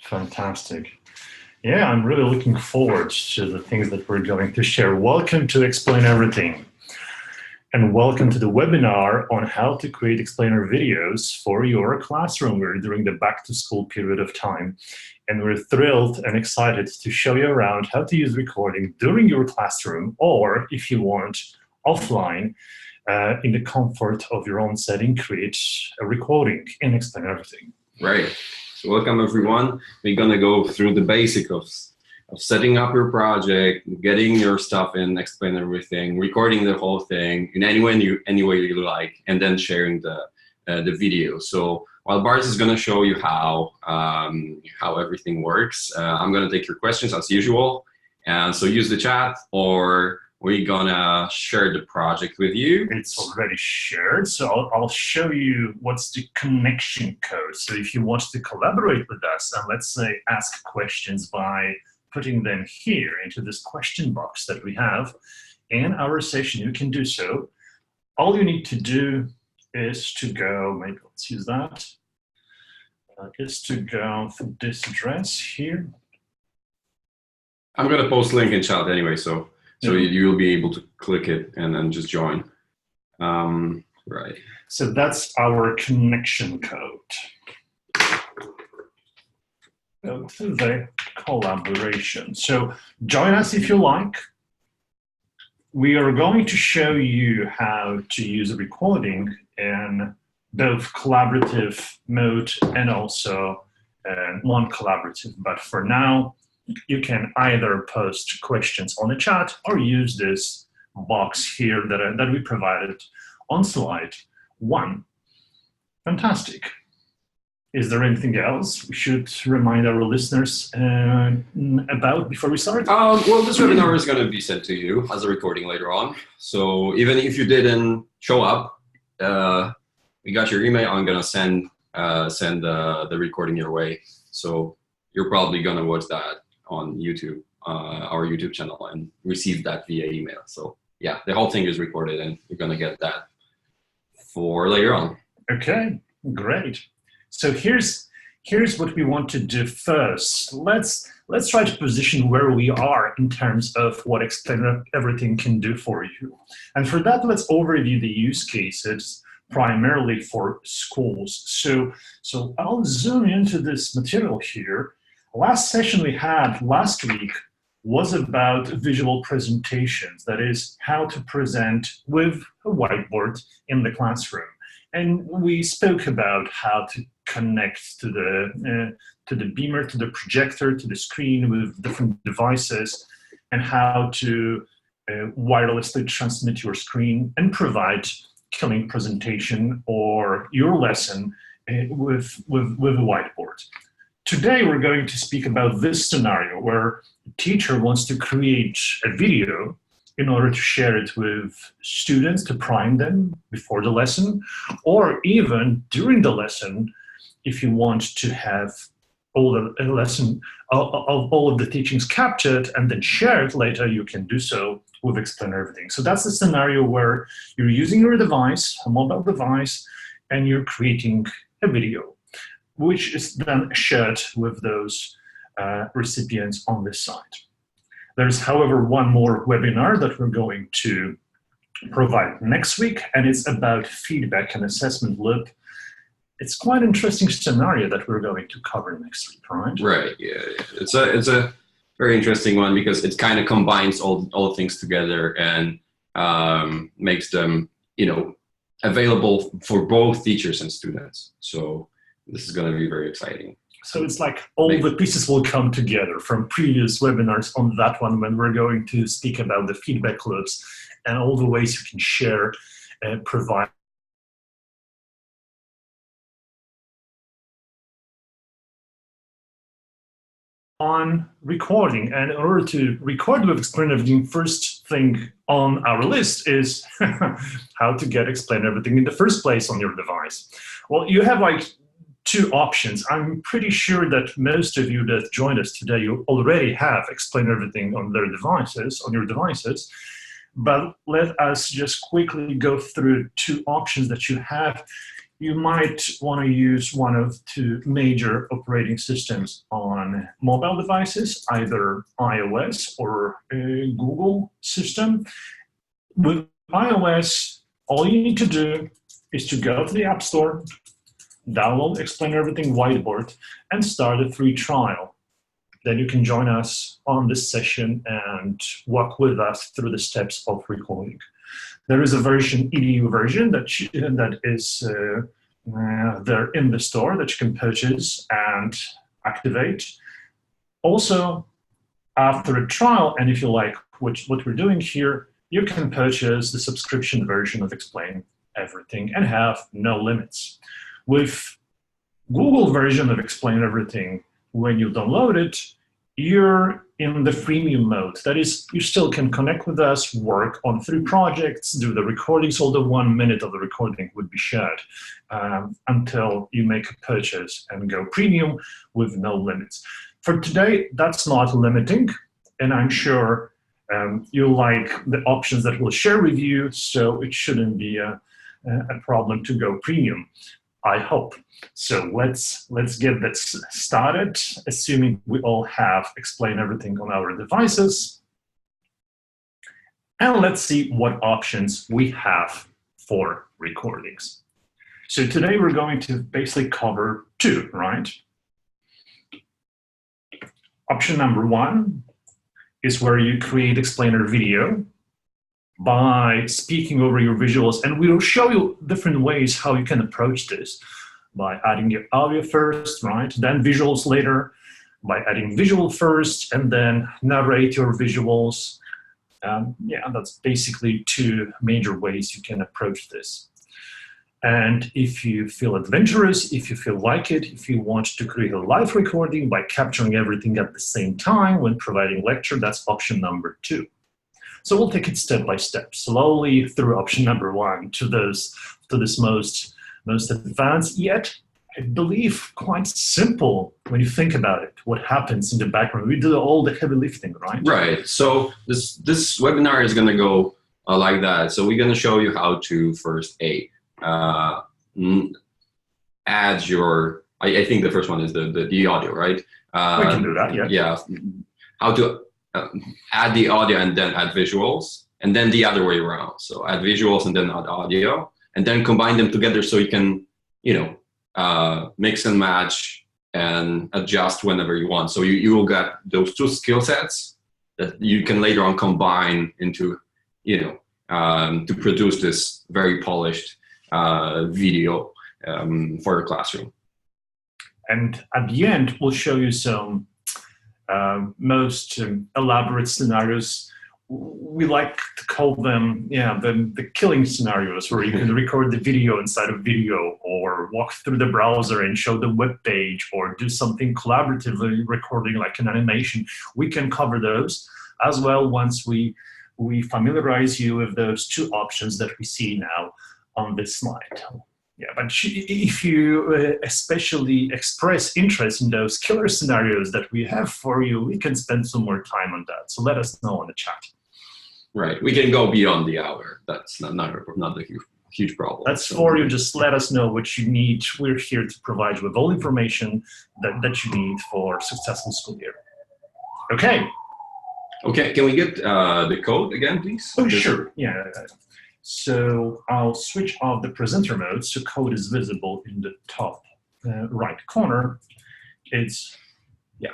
Fantastic. Yeah, I'm really looking forward to the things that we're going to share. Welcome to Explain Everything, and welcome to the webinar on how to create explainer videos for your classroom. We're during the back-to-school period of time, and we're thrilled and excited to show you around how to use recording during your classroom, or if you want, offline, in the comfort of your own setting, create a recording and Explain Everything. Right. So welcome everyone. We're gonna go through the basics of setting up your project, getting your stuff in, Explain Everything, recording the whole thing in any way you like, and then sharing the video. So while Bart is gonna show you how everything works, I'm gonna take your questions as usual. And so use the chat, or we're gonna share the project with you. It's already shared, so I'll show you what's the connection code. So if you want to collaborate with us and let's say ask questions by putting them here into this question box that we have in our session, you can do so. All you need to do is to go, maybe let's use that, is to go to this address here. I'm gonna post link in chat anyway, so you'll be able to click it and then just join. Right. So that's our connection code. Go to the collaboration. So join us if you like. We are going to show you how to use a recording in both collaborative mode and also non-collaborative. But for now, you can either post questions on the chat or use this box here that we provided on slide 1. Fantastic. Is there anything else we should remind our listeners about before we start? Well, this webinar is going to be sent to you as a recording later on. So even if you didn't show up, we got your email. I'm going to send the recording your way. So you're probably going to watch that on YouTube, our YouTube channel, and receive that via email. So yeah, the whole thing is recorded and you're gonna get that for later on. Okay, great. So here's what we want to do first. Let's try to position where we are in terms of what Explain Everything can do for you. And for that, let's overview the use cases primarily for schools. So I'll zoom into this material here. Last session we had last week was about visual presentations, that is, how to present with a whiteboard in the classroom. And we spoke about how to connect to the beamer, to the projector, to the screen with different devices, and how to wirelessly transmit your screen and provide killing presentation or your lesson with a whiteboard. Today, we're going to speak about this scenario where a teacher wants to create a video in order to share it with students to prime them before the lesson, or even during the lesson, if you want to have all the lesson, all of the teachings captured and then share it later, you can do so with Explain Everything. So that's the scenario where you're using your device, a mobile device, and you're creating a video, which is then shared with those recipients on this side. There's, however, one more webinar that we're going to provide next week, and it's about feedback and assessment loop. It's quite an interesting scenario that we're going to cover next week, right? Right, yeah. It's a very interesting one because it kind of combines all things together and makes them, available for both teachers and students. So this is going to be very exciting. So it's like all the pieces will come together from previous webinars on that one when we're going to speak about the feedback loops and all the ways you can share and provide on recording. And in order to record with Explain Everything, first thing on our list is how to get Explain Everything in the first place on your device. Well, you have like 2 options. I'm pretty sure that most of you that joined us today, you already have Explain Everything on their devices, on your devices. But let us just quickly go through 2 options that you have. you might want to use one of two major operating systems on mobile devices, either iOS or a Google system. With iOS, all you need to do is to go to the App Store, download Explain Everything Whiteboard, and start a free trial. Then you can join us on this session and walk with us through the steps of recording. There is a version, EDU version, that is there in the store that you can purchase and activate. Also, after a trial, and if you like what we're doing here, you can purchase the subscription version of Explain Everything and have no limits. With Google version of Explain Everything, when you download it, you're in the freemium mode. That is, you still can connect with us, work on 3 projects, do the recordings, although 1 minute of the recording would be shared until you make a purchase and go premium with no limits. For today, that's not limiting, and I'm sure you like the options that we'll share with you, so it shouldn't be a problem to go premium, I hope. So let's get that started, assuming we all have Explain Everything on our devices. And let's see what options we have for recordings. So today we're going to basically cover 2, right? Option number 1 is where you create explainer video by speaking over your visuals, and we will show you different ways how you can approach this, by adding your audio first, right, then visuals later, by adding visual first, and then narrate your visuals. Yeah, that's basically 2 major ways you can approach this. And if you feel adventurous, if you feel like it, if you want to create a live recording by capturing everything at the same time when providing lecture, that's option number 2. So we'll take it step by step, slowly through option number 1 to this most advanced, yet I believe quite simple when you think about it. What happens in the background? We do all the heavy lifting, right? Right. So this webinar is going to go like that. So we're going to show you how to first add your. I think the first one is the audio, right? We can do that. Yeah. Yeah. How to add the audio and then add visuals, and then the other way around. So add visuals and then add audio, and then combine them together so you can, mix and match and adjust whenever you want. So you will get those 2 skill sets that you can later on combine into, to produce this very polished video for your classroom. And at the end, we'll show you some most elaborate scenarios. We like to call them, the killing scenarios, where you can record the video inside of video, or walk through the browser and show the web page, or do something collaboratively recording like an animation. We can cover those as well once we familiarize you with those 2 options that we see now on this slide. Yeah, but if you especially express interest in those killer scenarios that we have for you, we can spend some more time on that. So let us know in the chat. Right, we can go beyond the hour. That's not a huge problem. That's for you. Just let us know what you need. We're here to provide you with all information that you need for successful school year. Okay. Okay, can we get the code again, please? Oh, sure. Yeah. So I'll switch off the presenter mode so code is visible in the top right corner. It's, yeah.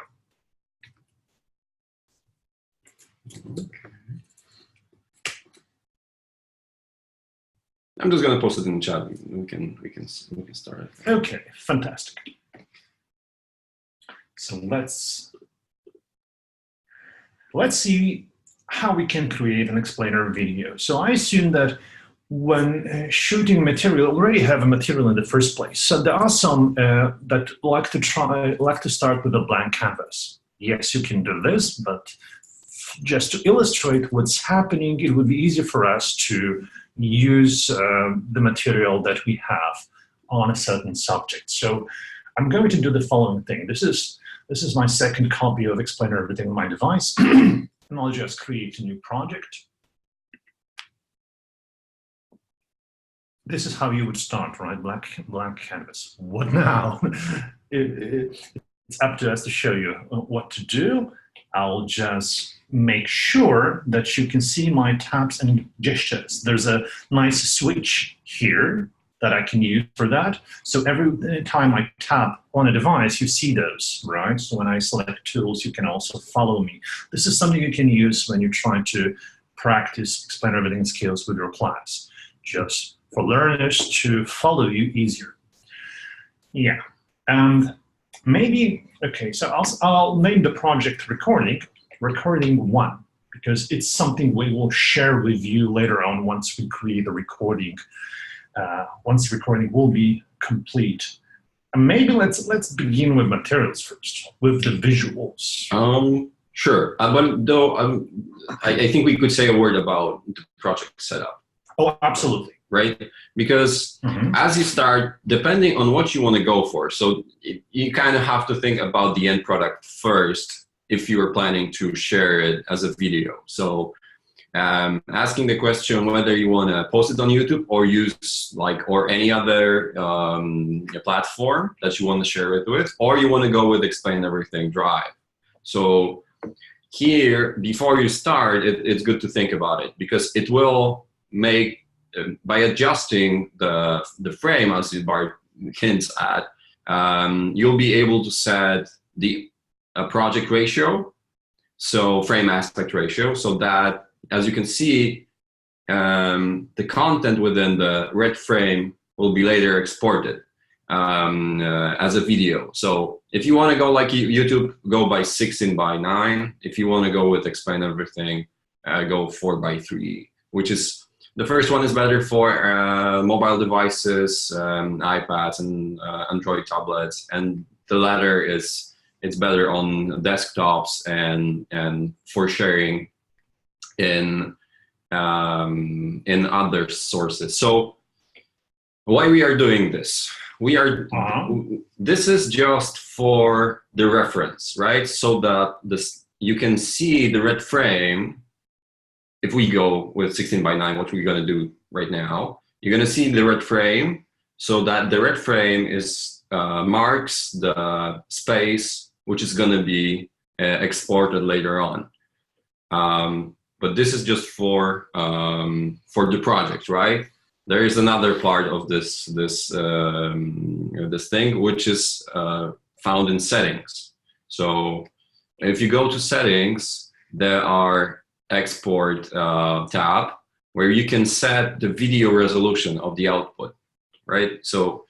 I'm just going to post it in the chat. We can start it. Okay, fantastic. So let's see how we can create an explainer video. So I assume that when shooting material, already have a material in the first place. So there are some that like to start with a blank canvas. Yes, you can do this, but just to illustrate what's happening, it would be easier for us to use the material that we have on a certain subject. So I'm going to do the following thing. This is my second copy of Explain Everything on my device. And I'll just create a new project. this is how you would start, right? Blank canvas. What now? It's up to us to show you what to do. I'll just make sure that you can see my taps and gestures. There's a nice switch here that I can use for that. So every time I tap on a device, you see those, right? So when I select tools, you can also follow me. This is something you can use when you're trying to practice explain everything skills with your class, just for learners to follow you easier. Yeah, and maybe, okay, so I'll name the project recording 1, because it's something we will share with you later on once we create the recording. Once the recording will be complete. And maybe let's begin with materials first, with the visuals. Sure. But though I think we could say a word about the project setup. Oh, absolutely. Right? Because as you start, depending on what you want to go for, so you kind of have to think about the end product first if you are planning to share it as a video. So asking the question whether you want to post it on YouTube or use or any other platform that you want to share it with, or you want to go with Explain Everything Drive. So here, before you start, it's good to think about it, because it will make, by adjusting the frame, as Bart hints at, you'll be able to set the project ratio, so frame aspect ratio, so that, as you can see, the content within the red frame will be later exported as a video. So if you want to go like YouTube, go by 16:9. If you want to go with Explain Everything, go 4:3, which is, the first one is better for mobile devices, iPads and Android tablets, and the latter it's better on desktops and for sharing in other sources. So why we are doing this? This is just for the reference, right? So that you can see the red frame. If we go with 16:9, what we're going to do right now, you're going to see the red frame, so that the red frame marks the space which is going to be exported later on. But this is just for the project, right? There is another part of this thing, which is found in settings. So if you go to settings, there are export tab, where you can set the video resolution of the output, right? So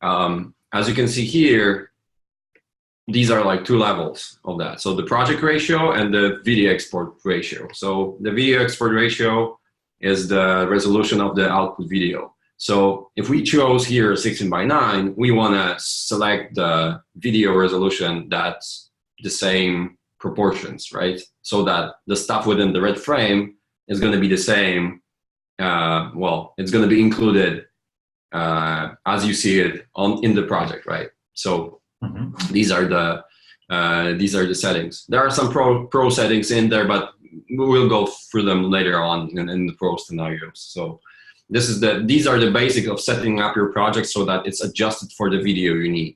as you can see here, these are like 2 levels of that. So the project ratio and the video export ratio. So the video export ratio is the resolution of the output video. So if we chose here 16:9, we want to select the video resolution that's the same proportions, right? So that the stuff within the red frame is going to be the same. It's going to be included as you see it in the project, right? So these are the settings. There are some pro settings in there, but we'll go through them later on in the pro scenarios. So these are the basics of setting up your project so that it's adjusted for the video you need.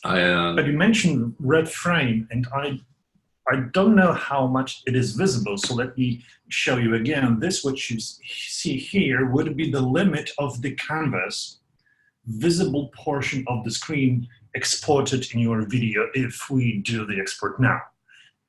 But you mentioned red frame, and I don't know how much it is visible, so let me show you again. This, what you see here, would be the limit of the canvas visible portion of the screen exported in your video if we do the export now.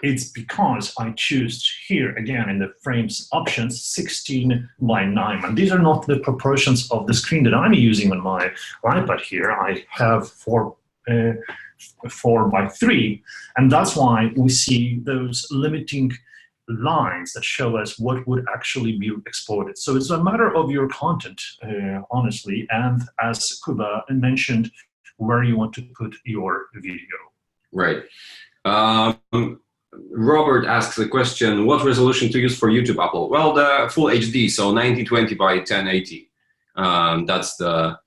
It's because I choose here, again, in the frames options, 16:9. And these are not the proportions of the screen that I'm using on my iPad here. I have 4:3. And that's why we see those limiting lines that show us what would actually be exported. So it's a matter of your content, honestly, and as Kuba mentioned, where you want to put your video. Right. Robert asks a question, what resolution to use for YouTube upload? Well, the full HD, so 1920 by 1080. That's the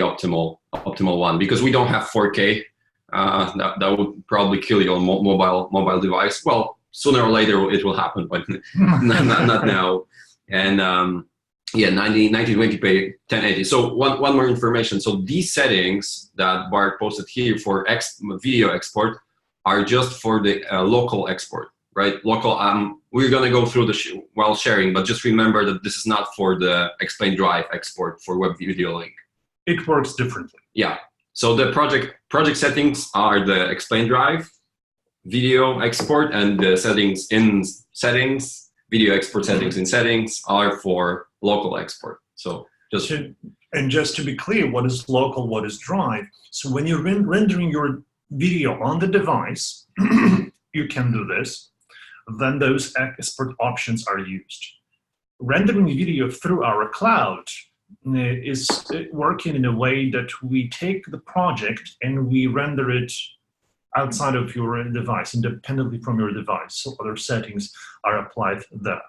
optimal one, because we don't have 4K. That would probably kill your mobile device. Well, sooner or later it will happen, but not now. And yeah, 1920p 1080. So one more information. So these settings that Bart posted here for video export are just for the local export, right? Local. We're gonna go through while sharing, but just remember that this is not for the Explain Drive export for Web Video Link. It works differently. Yeah. So the project settings are the Explain Drive video export, and the settings in settings, video export settings in settings are for local export. So just to be clear, what is local, what is drive? So when you're rendering your video on the device, you can do this. Then those export options are used. Rendering video through our cloud is working in a way that we take the project and we render it outside of your device, independently from your device. So other settings are applied there,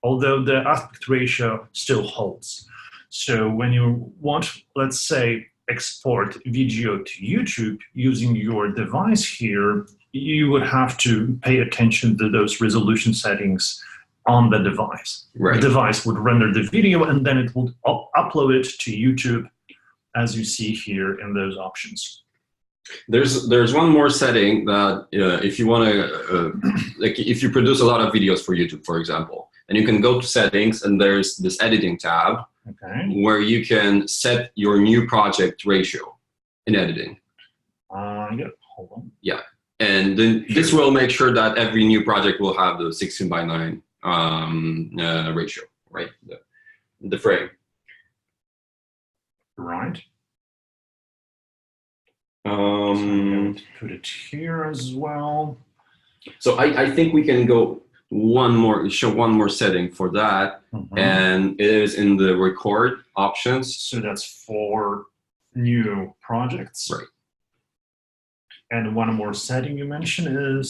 although the aspect ratio still holds. So when you want, let's say, export video to YouTube using your device here, you would have to pay attention to those resolution settings on the device. Right. The device would render the video and then it would upload it to YouTube, as you see here in those options. There's one more setting that if you want to, like if you produce a lot of videos for YouTube, for example, and you can go to settings and there's this editing tab, okay, where you can set your new project ratio in editing. Yeah, hold on. Yeah, and then this will make sure that every new project will have the 16:9 ratio, right? The frame. Right. Put it here as well. So I think we can go show one more setting for that, and it is in the record options. So that's for new projects. Right. And one more setting you mentioned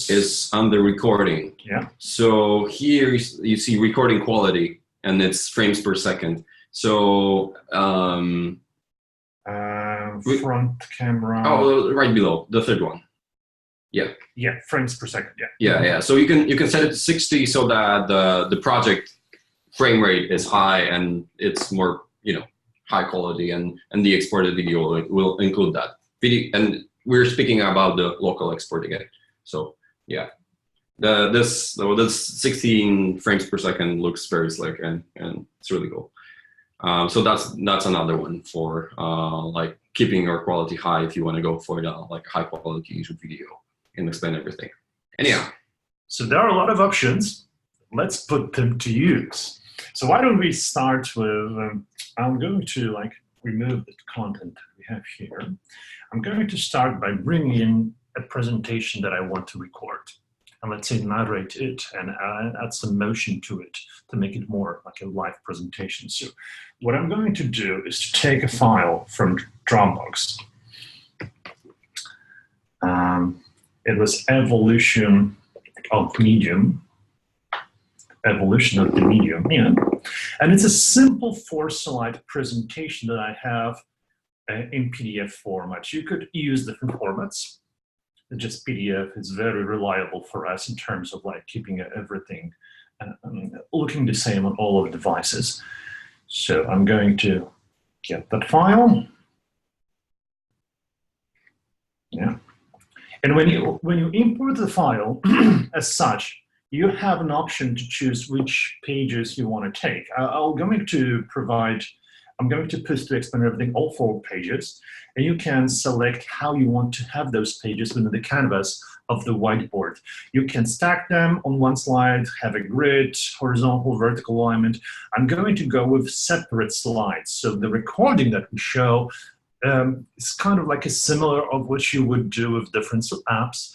is under recording. Yeah. So here you see recording quality, and it's frames per second. So front camera. Oh, right below the third one. Yeah. Yeah, frames per second. Yeah. Yeah. So you can set it to 60 so that the project frame rate is high and it's more high quality, and the exported video will include that video. And we're speaking about the local export again. So yeah, this 16 frames per second looks very slick and it's really cool. So that's another one for like keeping your quality high if you want to go for the like high quality YouTube video and explain everything. Anyhow, so there are a lot of options. Let's put them to use. So why don't we start with? I'm going to remove the content we have here. I'm going to start by bringing in a presentation that I want to record. And let's say narrate it and add some motion to it to make it more like a live presentation. So what I'm going to do is to take a file from Dropbox. It was evolution of the medium, yeah. And it's a simple 4-slide presentation that I have in PDF format. You could use different formats. Just PDF is very reliable for us in terms of keeping everything looking the same on all of the devices. So I'm going to get that file. Yeah. And when you import the file as such, you have an option to choose which pages you want to take. I'm going to put to explain everything all 4 pages, and you can select how you want to have those pages within the canvas of the whiteboard. You can stack them on one slide, have a grid, horizontal, vertical alignment. I'm going to go with separate slides. So the recording that we show is kind of like a similar of what you would do with different apps.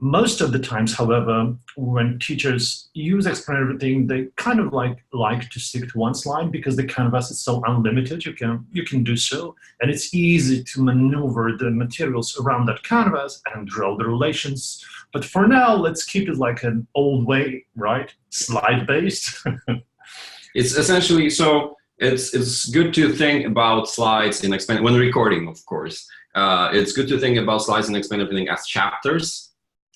Most of the times, however, when teachers use Explain Everything, they kind of like to stick to one slide because the canvas is so unlimited. You can do so, and it's easy to maneuver the materials around that canvas and draw the relations. But for now, let's keep it like an old way, right? Slide-based. It's essentially so. It's good to think about slides in Explain when recording, of course. It's good to think about slides in Explain Everything as chapters.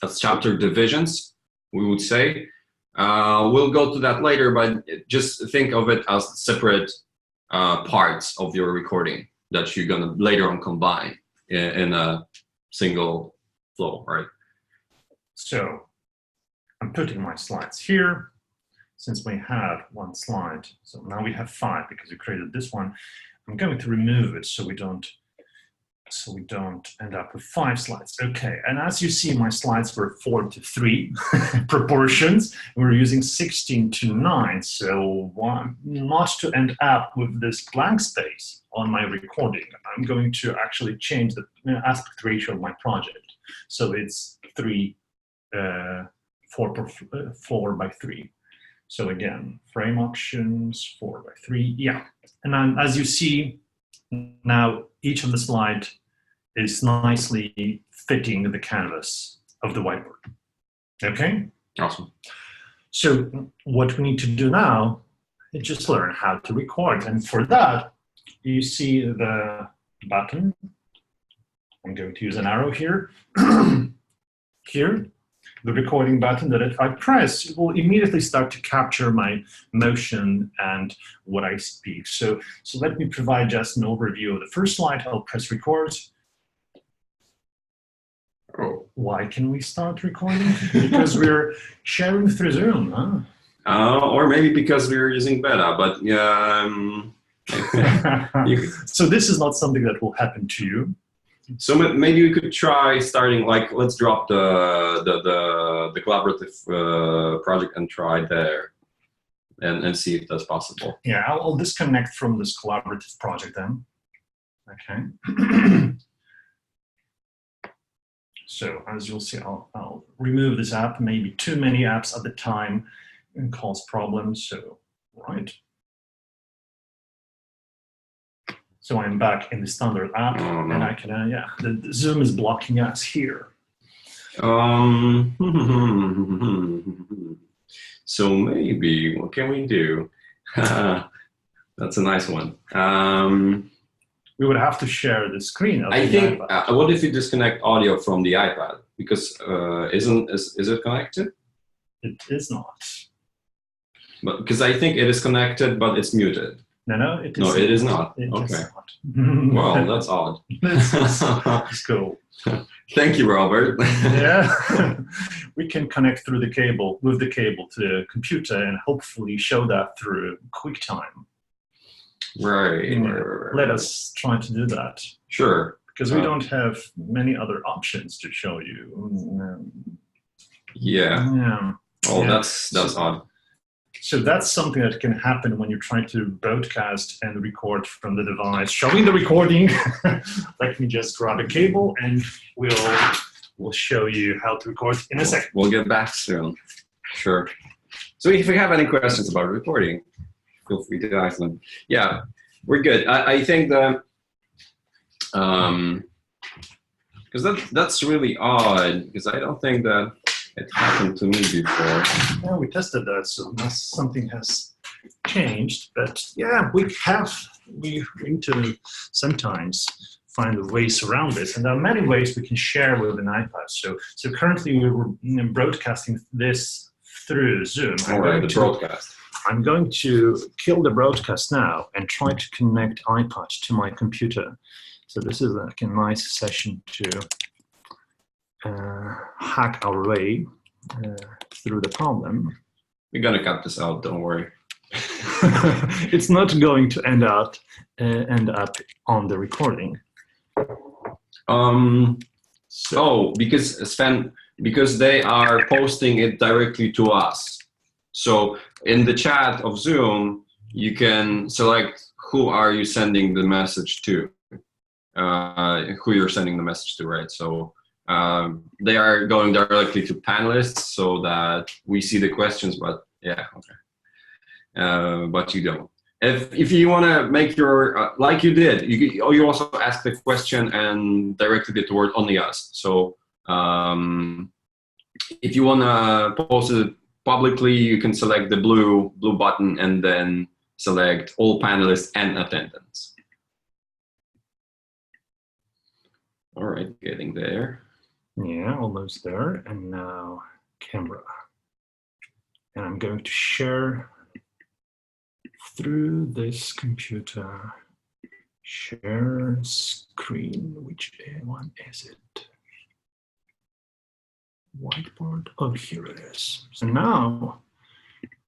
As chapter divisions, we would say. We'll go to that later, but just think of it as separate parts of your recording that you're gonna later on combine in a single flow, right? So I'm putting my slides here. Since we had one slide, so now we have 5 because we created this one. I'm going to remove it so we don't end up with 5 slides. Okay, and as you see, my slides were 4:3 proportions. We're using 16:9, so not to end up with this blank space on my recording, I'm going to actually change the aspect ratio of my project. So it's 4:3. So again, frame options, 4:3, yeah. And then as you see, now each of the slide is nicely fitting the canvas of the whiteboard. Okay? Awesome. So what we need to do now is just learn how to record. And for that, you see the button. I'm going to use an arrow here. Here. The recording button that if I press, it will immediately start to capture my motion and what I speak. So let me provide just an overview of the first slide. I'll press record. Oh. Why can we start recording? Because we're sharing through Zoom, huh? Or maybe because we're using beta, but so this is not something that will happen to you. So maybe we could try starting, like, let's drop the collaborative project and try there and see if that's possible. Yeah, I'll disconnect from this collaborative project then. Okay. So as you'll see, I'll remove this app. Maybe too many apps at the time and cause problems. So, right. So I'm back in the standard app, and I can, yeah, the Zoom is blocking us here. So maybe, what can we do? That's a nice one. We would have to share the screen of I the think, iPad. what if you disconnect audio from the iPad? Because is it connected? It is not. But because I think it is connected, but it's muted. No, it is. No, it is not. It okay. is not. Well, that's odd. It's cool. Thank you, Robert. Yeah, we can connect through the cable, with the cable to the computer, and hopefully show that through QuickTime. Right. Let us try to do that. Sure. Because we don't have many other options to show you. Yeah. Yeah. Oh, yeah. That's odd. So that's something that can happen when you're trying to broadcast and record from the device. Showing the recording, let me just grab a cable and we'll show you how to record in a second. We'll get back soon. Sure. So if you have any questions about recording, feel free to ask them. Yeah, we're good. I think that because that's really odd, because I don't think that it happened to me before. Yeah, we tested that, so unless something has changed. But yeah, we need to sometimes find ways around this, and there are many ways we can share with an iPad. So currently we're broadcasting this through Zoom. All right, the broadcast. I'm going to kill the broadcast now and try to connect iPad to my computer. So this is like a nice session to hack our way through the problem. We're gonna cut this out, don't worry. It's not going to end up on the recording. Because Sven, because they are posting it directly to us. So in the chat of Zoom, you can select who are you sending the message to, who you're sending the message to, right? So they are going directly to panelists so that we see the questions, but yeah, okay. But you don't. If you want to make your, like you did, you also ask the question and directed it toward only us. So if you want to post it publicly, you can select the blue button and then select all panelists and attendants. All right, getting there. Yeah, almost there. And now camera. And I'm going to share through this computer. Share screen. Which one is it? Whiteboard. Oh, here it is. So now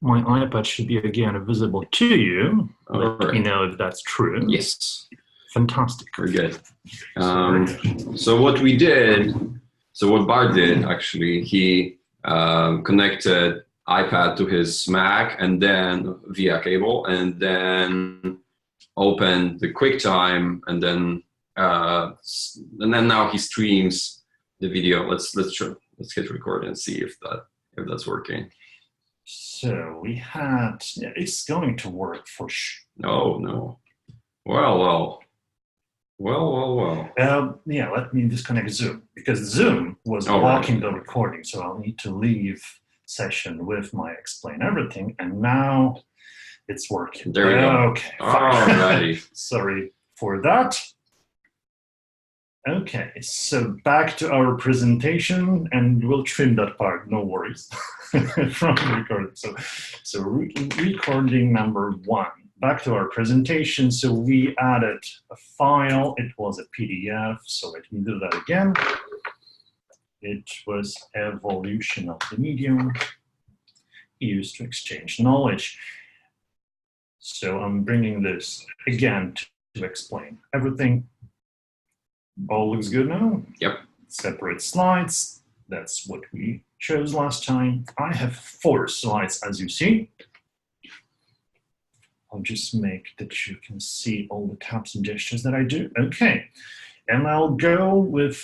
my iPad should be again visible to you. Let me know if that's true. Yes. Fantastic. Very good. So what we did, so what Bart did actually, he connected iPad to his Mac and then via cable, and then opened the QuickTime, and then now he streams the video. Let's hit record and see if that's working. So we had, yeah, it's going to work for sure. No. Well. Yeah, let me disconnect Zoom, because Zoom was blocking the recording. So I'll need to leave session with my Explain Everything, and now it's working. There we go. Okay. Alrighty. Sorry for that. Okay, so back to our presentation, and we'll trim that part, no worries, from recording. So recording number 1. Back to our presentation. So we added a file. It was a PDF. So let me do that again. It was evolution of the medium used to exchange knowledge. So I'm bringing this again to explain everything. All looks good now? Yep. Separate slides. That's what we chose last time. I have 4 slides, as you see. I'll just make that you can see all the taps and gestures that I do. Okay, and I'll begin with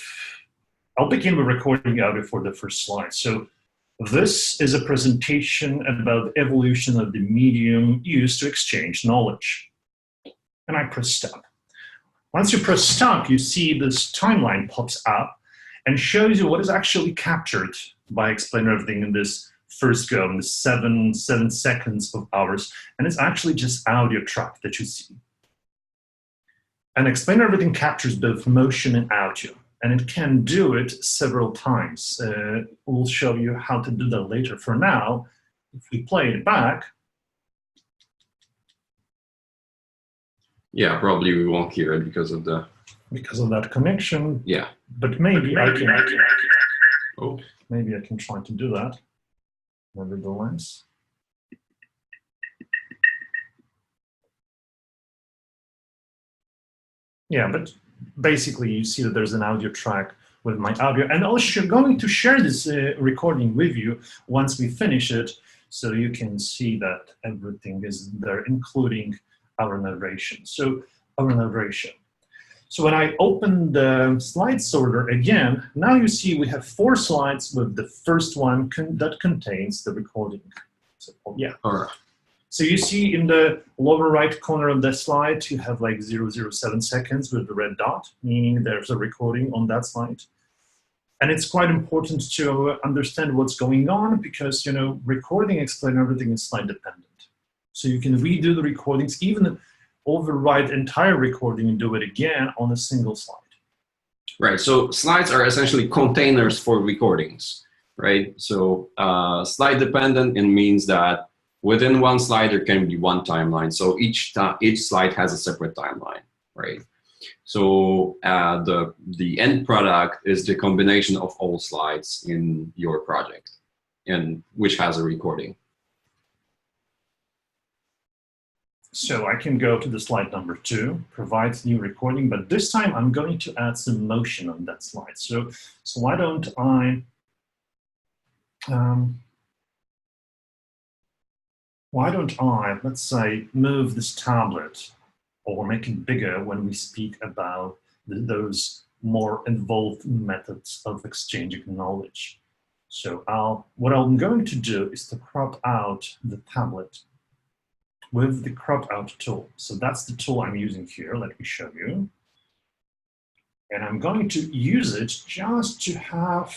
recording audio for the first slide. So this is a presentation about the evolution of the medium used to exchange knowledge. And I press stop. Once you press stop, you see this timeline pops up and shows you what is actually captured by Explain Everything in this first go, in the 7 seconds of ours, and it's actually just audio track that you see. And Explain Everything captures both motion and audio, and it can do it several times. We'll show you how to do that later. For now, if we play it back. Yeah, probably we won't hear it because of that connection. Yeah. But maybe I can try to do that. Nevertheless. Yeah, but basically you see that there's an audio track with my audio, and I'm going to share this recording with you once we finish it, so you can see that everything is there, including our narration. So our narration. So when I open the slide sorter again, now you see we have 4 slides with the first one that contains the recording. So, yeah. All right. So you see in the lower right corner of the slide, you have like 007 seconds with the red dot, meaning there's a recording on that slide. And it's quite important to understand what's going on because, you know, recording Explain Everything is slide dependent. So you can redo the recordings, even override entire recording and do it again on a single slide. Right, so slides are essentially containers for recordings, right? So slide dependent, it means that within one slide there can be one timeline. So each slide has a separate timeline, right? So the end product is the combination of all slides in your project, and which has a recording. So I can go to the slide number 2, provides new recording, but this time I'm going to add some motion on that slide. So why don't I, let's say, move this tablet or make it bigger when we speak about those more involved methods of exchanging knowledge. So what I'm going to do is to crop out the tablet with the crop out tool. So that's the tool I'm using here. Let me show you. And I'm going to use it just to have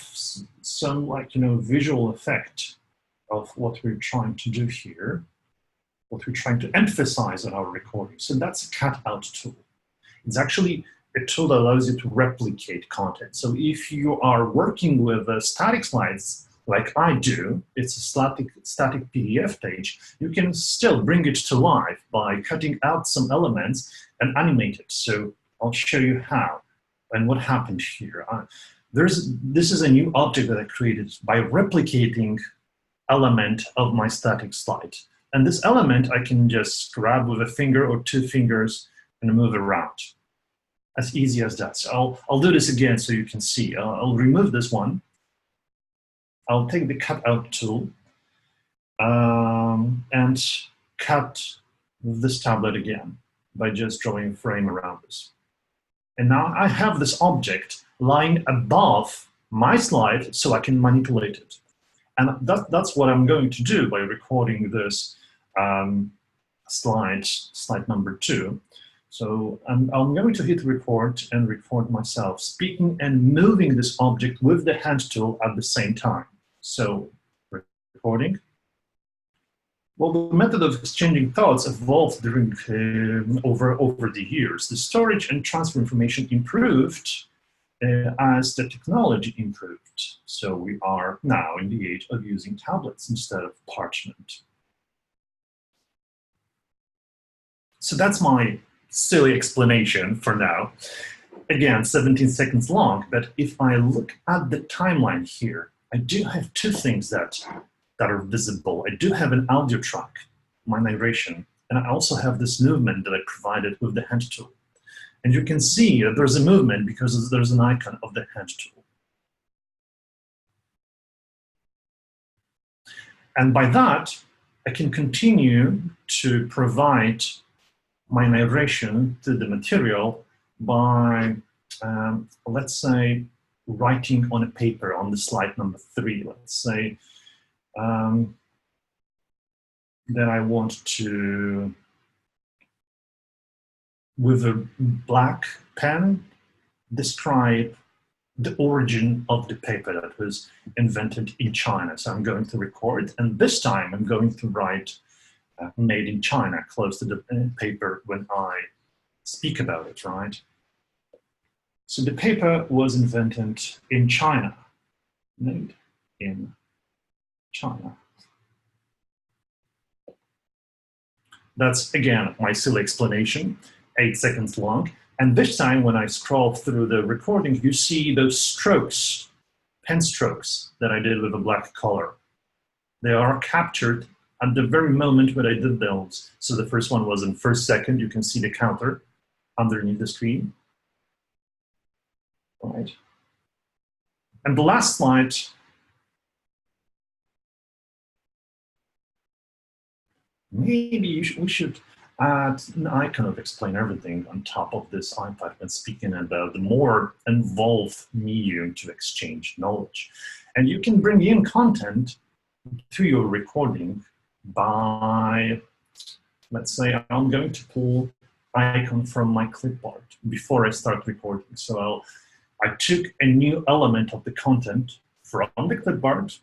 some, like, you know, visual effect of what we're trying to do here, what we're trying to emphasize on our recording. So that's a cut out tool. It's actually a tool that allows you to replicate content. So if you are working with static slides like I do, it's a static PDF page, you can still bring it to life by cutting out some elements and animate it. So I'll show you how and what happened here. This is a new object that I created by replicating element of my static slide. And this element I can just grab with a finger or two fingers and move around. As easy as that. So I'll do this again so you can see. I'll remove this one. I'll take the cutout tool and cut this tablet again by just drawing a frame around this. And now I have this object lying above my slide so I can manipulate it. And that's what I'm going to do by recording this slide number 2. So I'm going to hit record and record myself speaking and moving this object with the hand tool at the same time. So recording. Well, the method of exchanging thoughts evolved during over the years. The storage and transfer information improved as the technology improved. So we are now in the age of using tablets instead of parchment. So that's my silly explanation for now. Again, 17 seconds long, but if I look at the timeline here, I do have two things that are visible. I do have an audio track, my narration, and I also have this movement that I provided with the hand tool. And you can see that there's a movement because there's an icon of the hand tool. And by that, I can continue to provide my narration to the material by, let's say, writing on a paper on the slide number 3. Let's say that I want to, with a black pen, describe the origin of the paper that was invented in China. So I'm going to record, and this time I'm going to write made in China close to the paper when I speak about it, right? So the paper was invented in China, made in China. That's, again, my silly explanation, 8 seconds long. And this time when I scroll through the recording, you see those strokes, pen strokes that I did with a black color. They are captured at the very moment when I did those. So the first one was in first second. You can see the counter underneath the screen. Right. And the last slide, maybe we should add an icon of explain everything on top of this iPad when speaking about the more involved medium to exchange knowledge. And you can bring in content to your recording by, let's say, I'm going to pull icon from my clipboard before I start recording. So I took a new element of the content from the clipboard,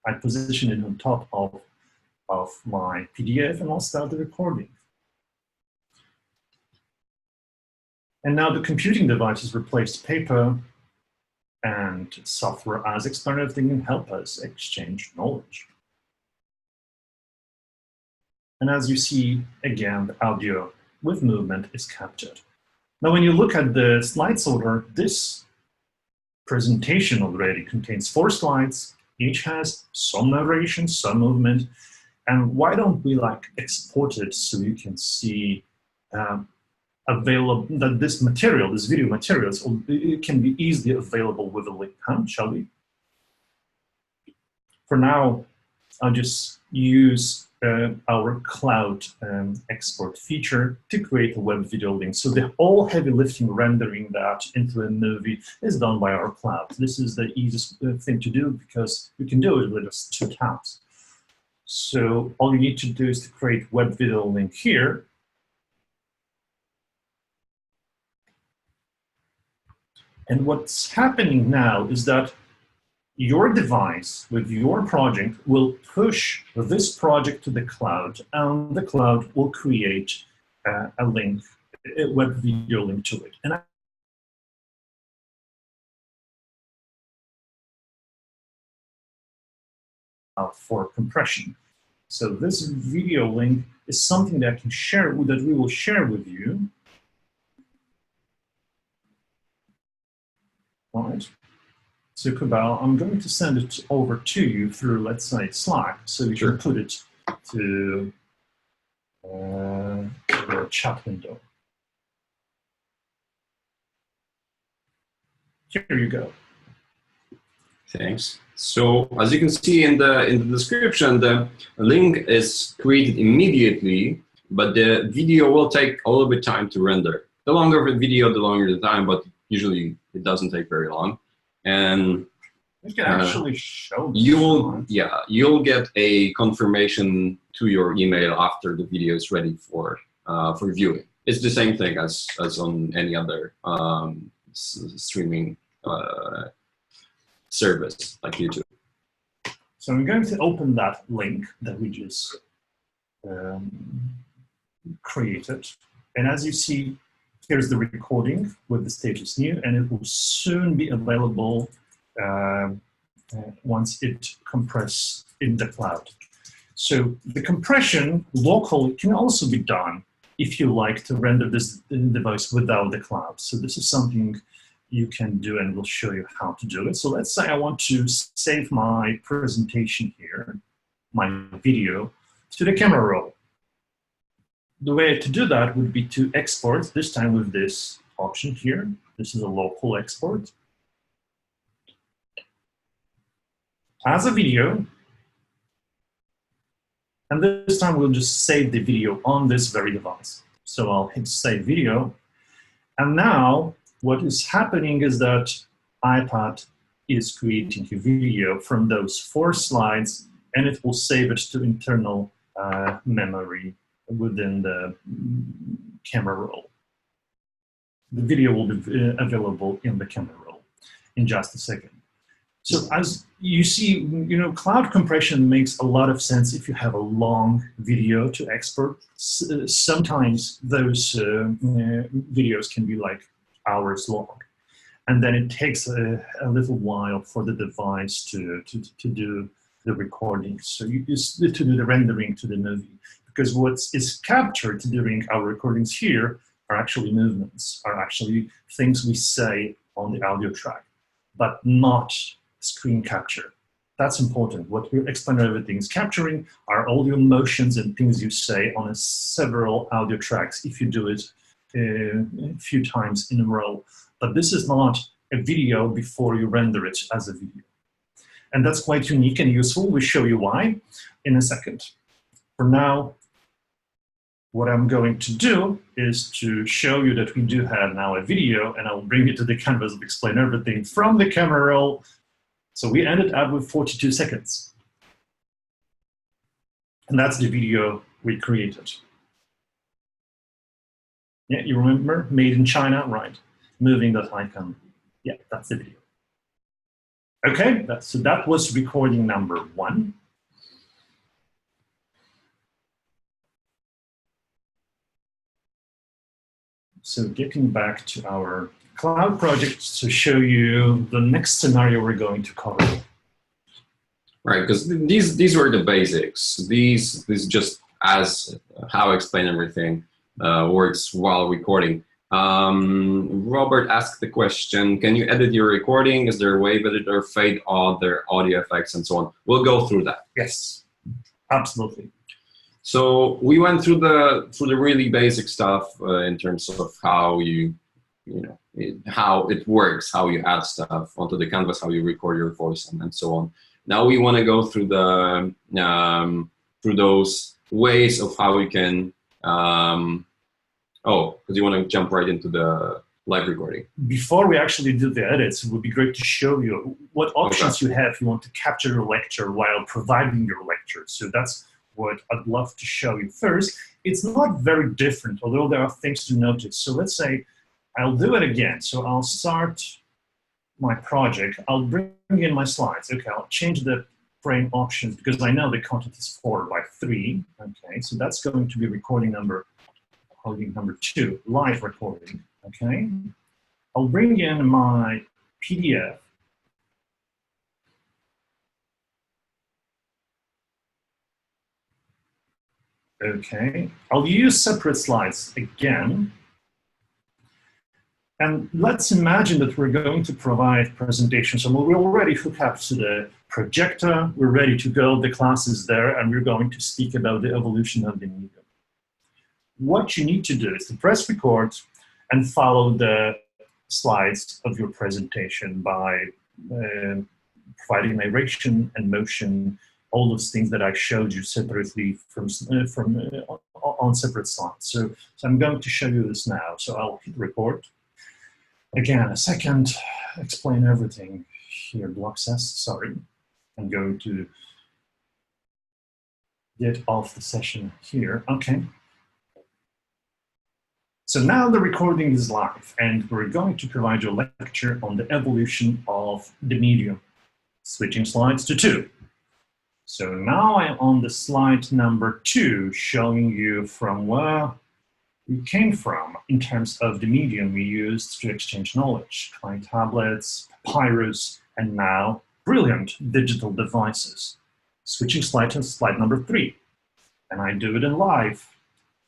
I position it on top of my PDF, and I'll start the recording. And now the computing device has replaced paper, and software as explained everything can help us exchange knowledge. And as you see, again, the audio with movement is captured. Now, when you look at the slides order, this presentation already contains 4 slides. Each has some narration, some movement. And why don't we export it so you can see available that this material, this video materials, it can be easily available with a link, shall we? For now, I'll just use our cloud export feature to create a web video link. So the whole heavy lifting rendering that into a movie is done by our cloud. This is the easiest thing to do because you can do it with just 2 taps. So all you need to do is to create web video link here. And what's happening now is that your device with your project will push this project to the cloud, and the cloud will create a link, a web video link to it. And for compression. So this video link is something that I can share that we will share with you. All right. So Kubal, I'm going to send it over to you through, let's say, Slack, so you can put it to the chat window. Here you go. Thanks. So as you can see in the description, the link is created immediately, but the video will take a little bit time to render. The longer the video, the longer the time, but usually it doesn't take very long. And you can actually show you'll get a confirmation to your email after the video is ready for viewing. It's the same thing as on any other streaming service like YouTube. So I'm going to open that link that we just created, and as you see, here's the recording with the status new, and it will soon be available once it compresses in the cloud. So the compression locally can also be done if you like to render this device without the cloud. So this is something you can do, and we'll show you how to do it. So let's say I want to save my presentation here, my video, to the camera roll. The way to do that would be to export, this time with this option here. This is a local export. As a video, and this time we'll just save the video on this very device. So I'll hit save video, and now what is happening is that iPad is creating a video from those 4 slides, and it will save it to internal memory within the camera roll. The video will be available in the camera roll in just a second. So as you see, cloud compression makes a lot of sense if you have a long video to export. Sometimes those videos can be like hours long, and then it takes a little while for the device to do the recording. So you just need to do the rendering to the movie, because what is captured during our recordings here are actually movements, are actually things we say on the audio track, but not screen capture. That's important. What we explain everything is capturing are all your motions and things you say on several audio tracks if you do it a few times in a row. But this is not a video before you render it as a video. And that's quite unique and useful. We'll show you why in a second. For now, what I'm going to do is to show you that we do have now a video, and I'll bring it to the canvas and explain everything from the camera roll. So we ended up with 42 seconds. And that's the video we created. Yeah, you remember? Made in China, right? Moving that icon. Yeah, that's the video. Okay, so that was recording number 1. So getting back to our cloud project to show you the next scenario we're going to cover. Right, because these were the basics. These just as how I explain everything works while recording. Robert asked the question, can you edit your recording? Is there a wave editor, fade out, their audio effects, and so on? We'll go through that. Yes, absolutely. So we went through the really basic stuff in terms of how how it works, how you add stuff onto the canvas, how you record your voice, and so on. Now we want to go through the through those ways of how we can. Oh, because you want to jump right into the live recording. Before we actually do the edits, it would be great to show you what options you have if you want to capture your lecture while providing your lecture. So that's what I'd love to show you first. It's not very different, although there are things to notice. So let's say I'll do it again. So I'll start my project. I'll bring in my slides. Okay, I'll change the frame options because I know the content is 4:3. Okay, so that's going to be recording number 2, live recording. Okay, I'll bring in my PDF. Okay, I'll use separate slides again. And let's imagine that we're going to provide presentations. So we're already hooked up to the projector, we're ready to go, the class is there, and we're going to speak about the evolution of the medium. What you need to do is to press record and follow the slides of your presentation by providing narration and motion, all those things that I showed you separately on separate slides. So I'm going to show you this now. So I'll hit record. Again, a second, explain everything here, Blockcess, sorry. I'm going to get off the session here, okay. So now the recording is live and we're going to provide you a lecture on the evolution of the medium. Switching slides to 2. So now I'm on the slide number 2, showing you from where we came from in terms of the medium we used to exchange knowledge, client tablets, papyrus, and now brilliant digital devices. Switching slide to slide number 3, and I do it in live.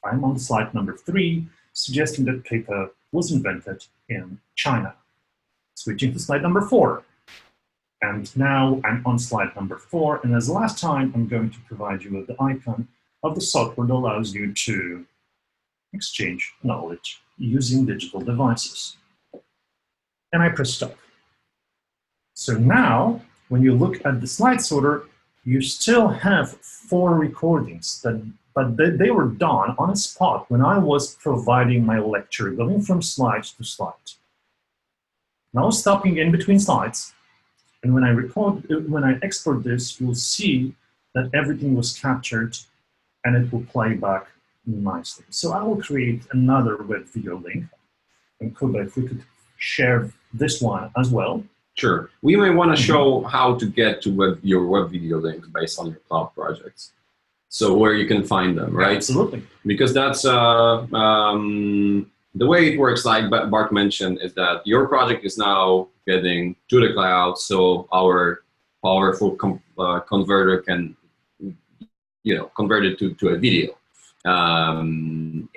I'm on slide number 3, suggesting that paper was invented in China. Switching to slide number 4, and now I'm on slide number 4, and as last time, I'm going to provide you with the icon of the software that allows you to exchange knowledge using digital devices. And I press stop. So now, when you look at the slide sorter, you still have 4 recordings, but they were done on a spot when I was providing my lecture, going from slide to slide. Now stopping in between slides, and when I export this, you'll see that everything was captured and it will play back nicely. So I will create another web video link. And Kuba, if we could share this one as well. Sure. We may want to show how to get to your web video links based on your cloud projects. So where you can find them, right? Absolutely. Because that's the way it works, like Bart mentioned, is that your project is now getting to the cloud, so our powerful converter can, convert it to a video. And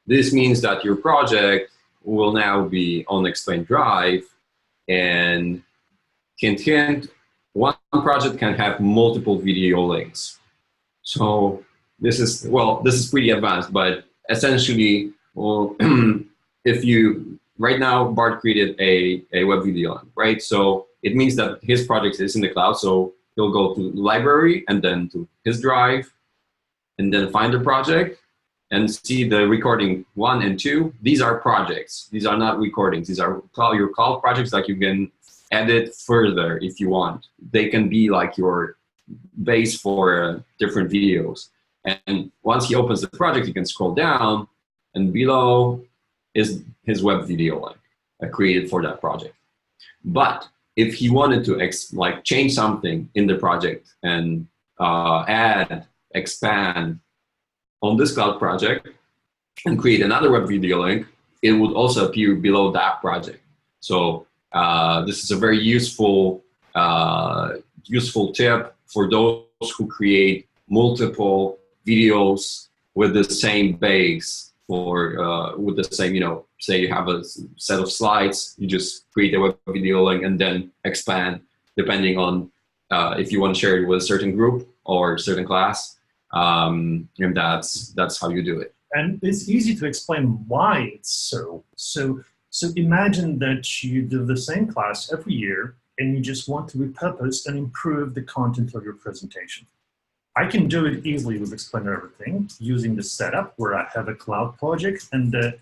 this means that your project will now be on Explain Drive, and hint, one project can have multiple video links. So this is pretty advanced, but essentially, well, right now, Bart created a web video link, right? So it means that his project is in the cloud, so he'll go to library and then to his drive, and then find the project and see the recording 1 and 2. These are projects. These are not recordings. These are your cloud projects that you can edit further if you want. They can be like your base for different videos. And once he opens the project, you can scroll down, and below is his web video link created for that project. But if he wanted to change something in the project and add, expand on this cloud project and create another web video link, it would also appear below that project. So this is a very useful tip for those who create multiple videos with the same base, or with the same, say you have a set of slides, you just create a web video link and then expand depending on if you want to share it with a certain group or a certain class. And that's how you do it. And it's easy to explain why it's so. So imagine that you do the same class every year and you just want to repurpose and improve the content of your presentation. I can do it easily with Explain Everything using the setup where I have a cloud project and the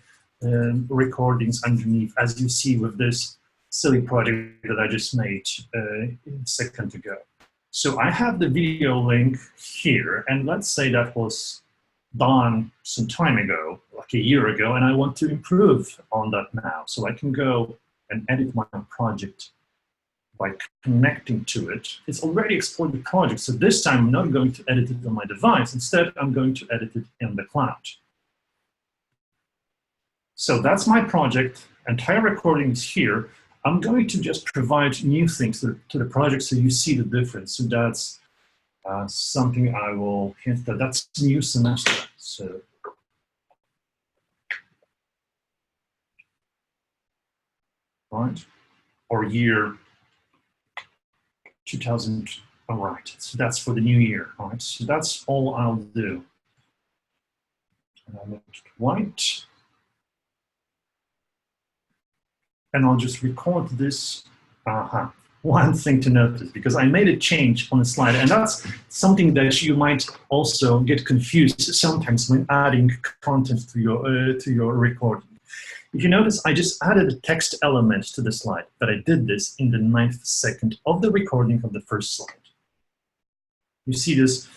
recordings underneath, as you see with this silly project that I just made a second ago. So I have the video link here, and let's say that was done some time ago, like a year ago, and I want to improve on that now. So I can go and edit my project by connecting to it. It's already explored the project, so this time I'm not going to edit it on my device. Instead, I'm going to edit it in the cloud. So that's my project. Entire recording is here. I'm going to just provide new things to the project so you see the difference. So that's Something I will hint that that's new semester. So right, or year 2000. All right, so that's for the new year. All right, so that's all I'll do. And I'll make it white. And I'll just record this. One thing to notice, because I made a change on the slide, and that's something that you might also get confused sometimes when adding content to your recording. If you notice, I just added a text element to the slide, but I did this in the 9th second of the recording of the first slide. You see this,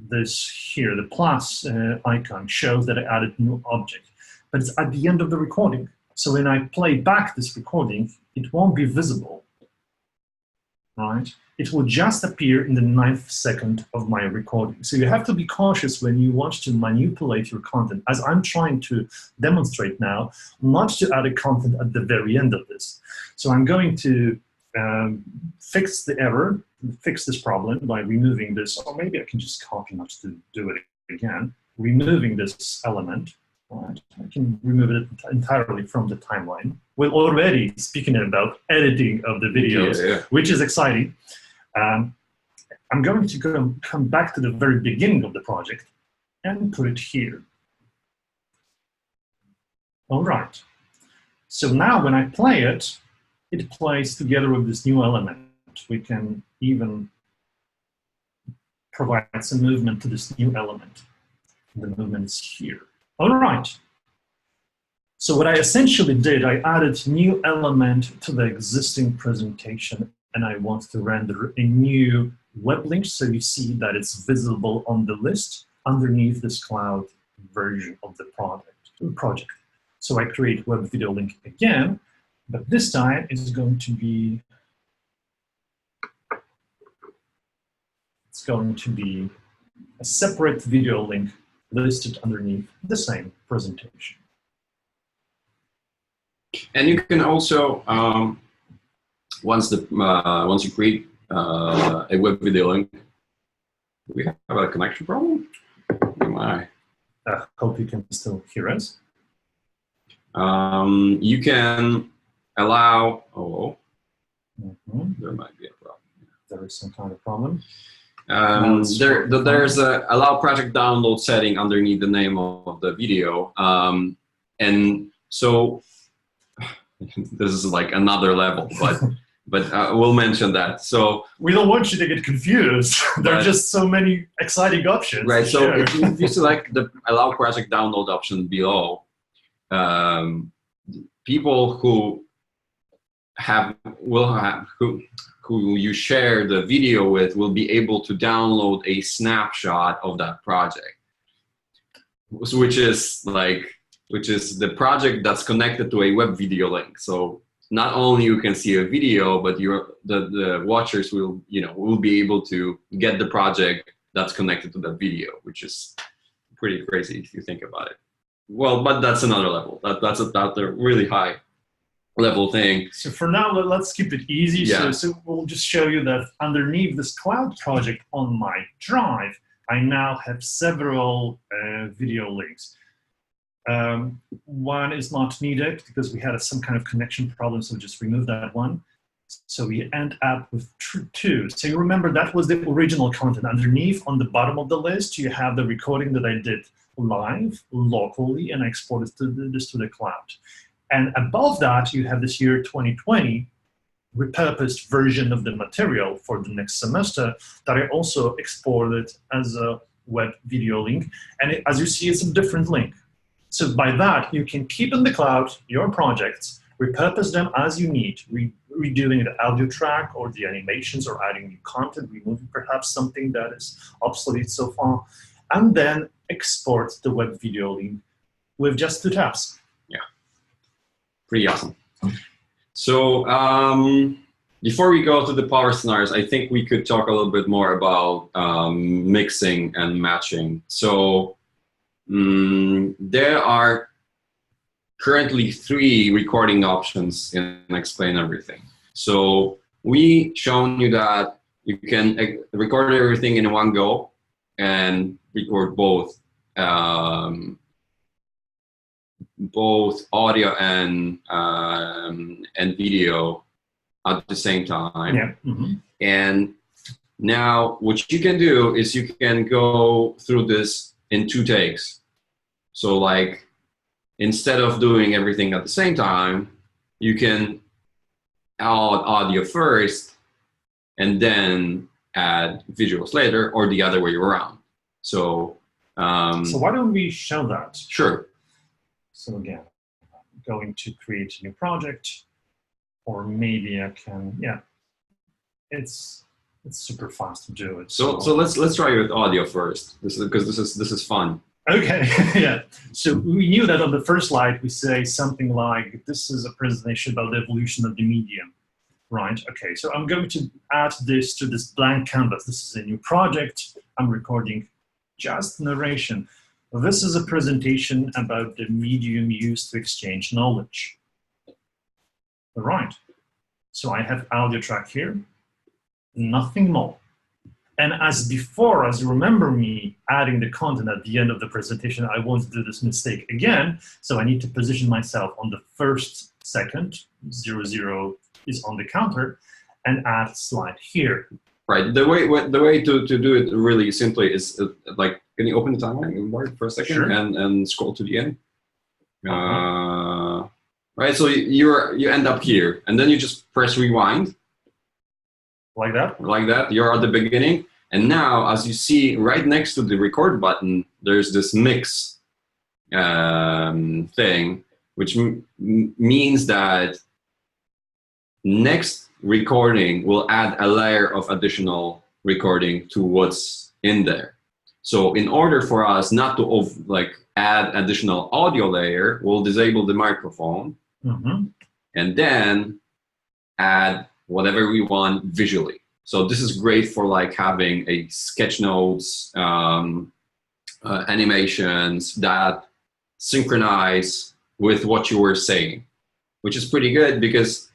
this here, the plus icon shows that I added new object, but it's at the end of the recording. So when I play back this recording, it won't be visible, right? It will just appear in the 9th second of my recording. So you have to be cautious when you want to manipulate your content, as I'm trying to demonstrate now, not to add a content at the very end of this. So I'm going to fix the error, fix this problem by removing this, or maybe I can just copy not to do it again, removing this element. Right. I can remove it entirely from the timeline. We're already speaking about editing of the videos, which is exciting. I'm going to come back to the very beginning of the project and put it here. All right. So now when I play it, it plays together with this new element. We can even provide some movement to this new element. The movement is here. All right. So what I essentially did, I added new element to the existing presentation, and I want to render a new web link so you see that it's visible on the list underneath this cloud version of the project. So I create web video link again, but this time it's going to be a separate video link listed underneath the same presentation. And you can also, once you create a web video link, we have a connection problem. I hope you can still hear us. You can allow. There might be a problem. There is some kind of problem. There's a allow project download setting underneath the name of the video, and so this is like another level, but we'll mention that. So we don't want you to get confused. There are just so many exciting options. Right. So if you select the allow project download option below, people who who you share the video with will be able to download a snapshot of that project, which is the project that's connected to a web video link. So not only you can see a video, but the watchers will be able to get the project that's connected to that video, which is pretty crazy if you think about it. Well, but that's another level. That's a really high level thing. So for now, let's keep it easy. Yeah. So we'll just show you that underneath this cloud project on my drive, I now have several video links. One is not needed because we had some kind of connection problem, so just remove that one. So we end up with two. So you remember that was the original content. Underneath on the bottom of the list, you have the recording that I did live, locally, and I exported this to the cloud. And above that, you have this year 2020 repurposed version of the material for the next semester that I also exported as a web video link. And as you see, it's a different link. So by that, you can keep in the cloud your projects, repurpose them as you need, redoing the audio track or the animations or adding new content, removing perhaps something that is obsolete so far, and then export the web video link with just 2 taps. Yeah, pretty awesome. So before we go to the power scenarios, I think we could talk a little bit more about mixing and matching. So there are currently 3 recording options in Explain Everything. So we shown you that you can record everything in one go and record both audio and video at the same time. Yeah. Mm-hmm. And now what you can do is you can go through this in 2 takes. So like, instead of doing everything at the same time, you can add audio first and then add visuals later, or the other way around. So why don't we show that? Sure. So again, I'm going to create a new project, or maybe I can, yeah, it's super fast to do it. So let's try with audio first. This is fun. Okay, yeah. So we knew that on the first slide we say something like, this is a presentation about the evolution of the medium, right? Okay, so I'm going to add this to this blank canvas. This is a new project. I'm recording just narration. This is a presentation about the medium used to exchange knowledge. All right. So I have audio track here, nothing more. And as before, as you remember me adding the content at the end of the presentation, I won't do this mistake again. So I need to position myself on the first second, 00 is on the counter, and add slide here. Right. The way to do it really simply is like, can you open the timeline for a second? Sure. and scroll to the end? Right. So you end up here, and then you just press rewind. Like that? Like that. You're at the beginning. And now, as you see right next to the record button, there's this mix thing, which means that next recording will add a layer of additional recording to what's in there. So in order for us not to add additional audio layer, we'll disable the microphone and then add whatever we want visually. So this is great for like having a sketch notes, animations that synchronize with what you were saying, which is pretty good because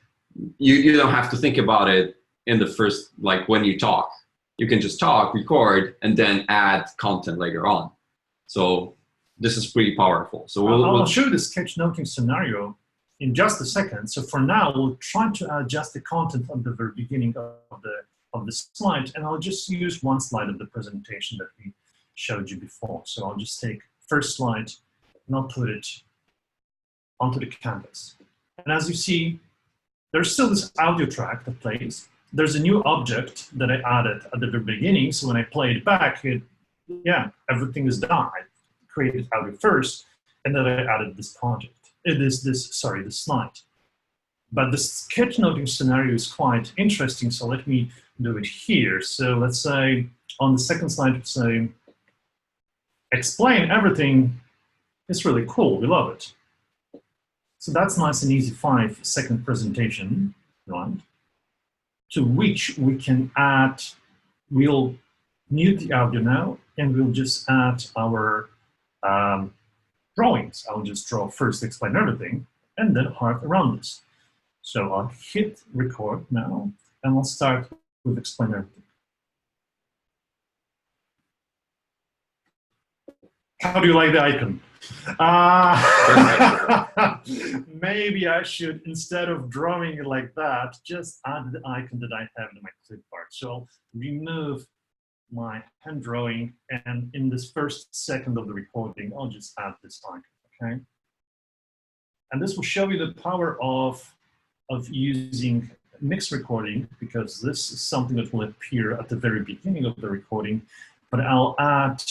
you don't have to think about it in the first, like when you talk. You can just talk, record, and then add content later on. So this is pretty powerful. So I'll show you the sketch noting scenario in just a second. So for now, we'll try to adjust the content at the very beginning of the slide, and I'll just use one slide of the presentation that we showed you before. So I'll just take first slide and I'll put it onto the canvas. And as you see, there's still this audio track that plays. There's a new object that I added at the very beginning. So when I play it back, everything is done. I created audio first, and then I added this project. This slide. But the sketchnoting scenario is quite interesting, so let me do it here. So let's say on the second slide, say, explain everything. It's really cool, we love it. So that's nice and easy 5-second presentation, right? To which we can add, we'll mute the audio now, and we'll just add our drawings. I'll just draw first, explain everything, and then heart around this. So I'll hit record now, and I'll start with explain everything. How do you like the icon? Maybe I should, instead of drawing it like that, just add the icon that I have in my clipboard. So I'll remove my hand drawing, and in this first second of the recording, I'll just add this icon, okay? And this will show you the power of using mixed recording, because this is something that will appear at the very beginning of the recording, but I'll add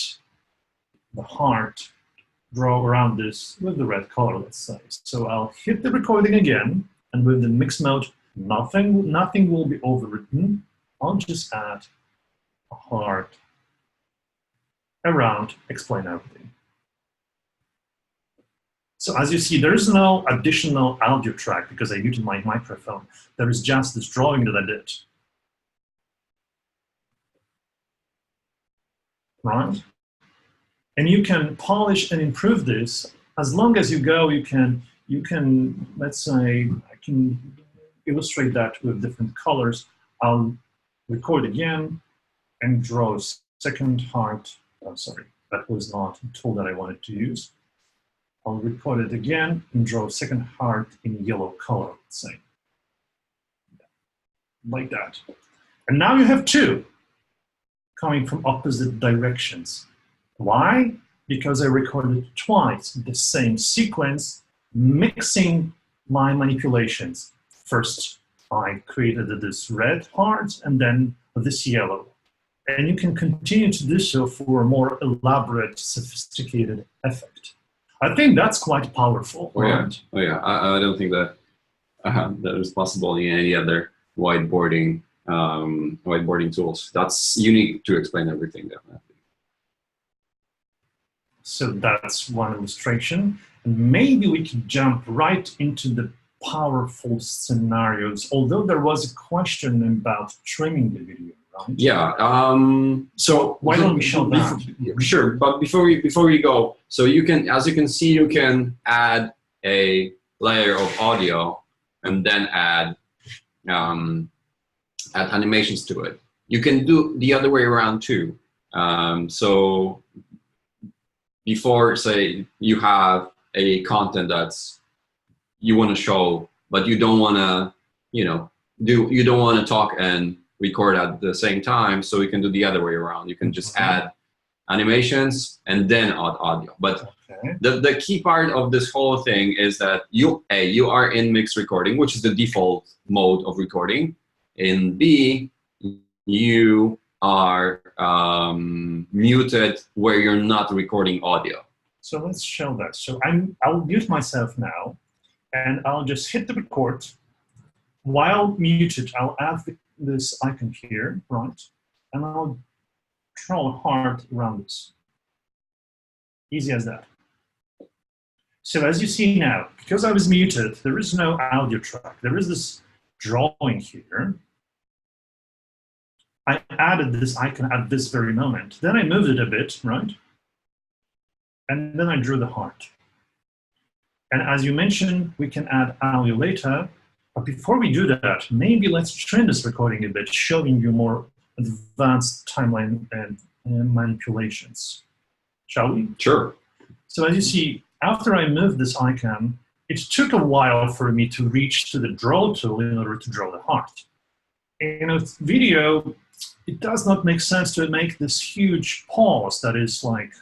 the heart, draw around this with the red color, let's say. So I'll hit the recording again, and with the mix mode, nothing will be overwritten. I'll just add a heart around explain everything. So as you see, there is no additional audio track because I muted my microphone. There is just this drawing that I did. Right? And you can polish and improve this as long as you go. You can, let's say, I can illustrate that with different colors. I'll record again, and draw a second heart. Oh, sorry, that was not the tool that I wanted to use. I'll record it again and draw a second heart in yellow color, let's say. Like that. And now you have two coming from opposite directions. Why? Because I recorded twice the same sequence, mixing my manipulations. First, I created this red heart and then this yellow. And you can continue to do so for a more elaborate, sophisticated effect. I think that's quite powerful. Oh, yeah. Right? Oh, yeah. I don't think that that is possible in any other whiteboarding tools. That's unique to explain everything, definitely. So that's one illustration. And maybe we could jump right into the powerful scenarios, although there was a question about trimming the video, right? Yeah. So why don't we show that? Sure. But before we go, so you can, as you can see, you can add a layer of audio and then add animations to it. You can do the other way around too. So before, say, you have a content that's you want to show, but you don't want to, you don't want to talk and record at the same time. So you can do the other way around. You can just add animations and then add audio. But the key part of this whole thing is that you are in mixed recording, which is the default mode of recording. In B, you are muted where you're not recording audio. So let's show that. So I'll mute myself now, and I'll just hit the record. While muted, I'll add this icon here, right? And I'll draw a heart around this. Easy as that. So as you see now, because I was muted, there is no audio track. There is this drawing here. I added this icon at this very moment. Then I moved it a bit, right? And then I drew the heart. And as you mentioned, we can add audio later. But before we do that, maybe let's trim this recording a bit, showing you more advanced timeline and manipulations. Shall we? Sure. So as you see, after I moved this icon, it took a while for me to reach to the draw tool in order to draw the heart. In a video, it does not make sense to make this huge pause that is like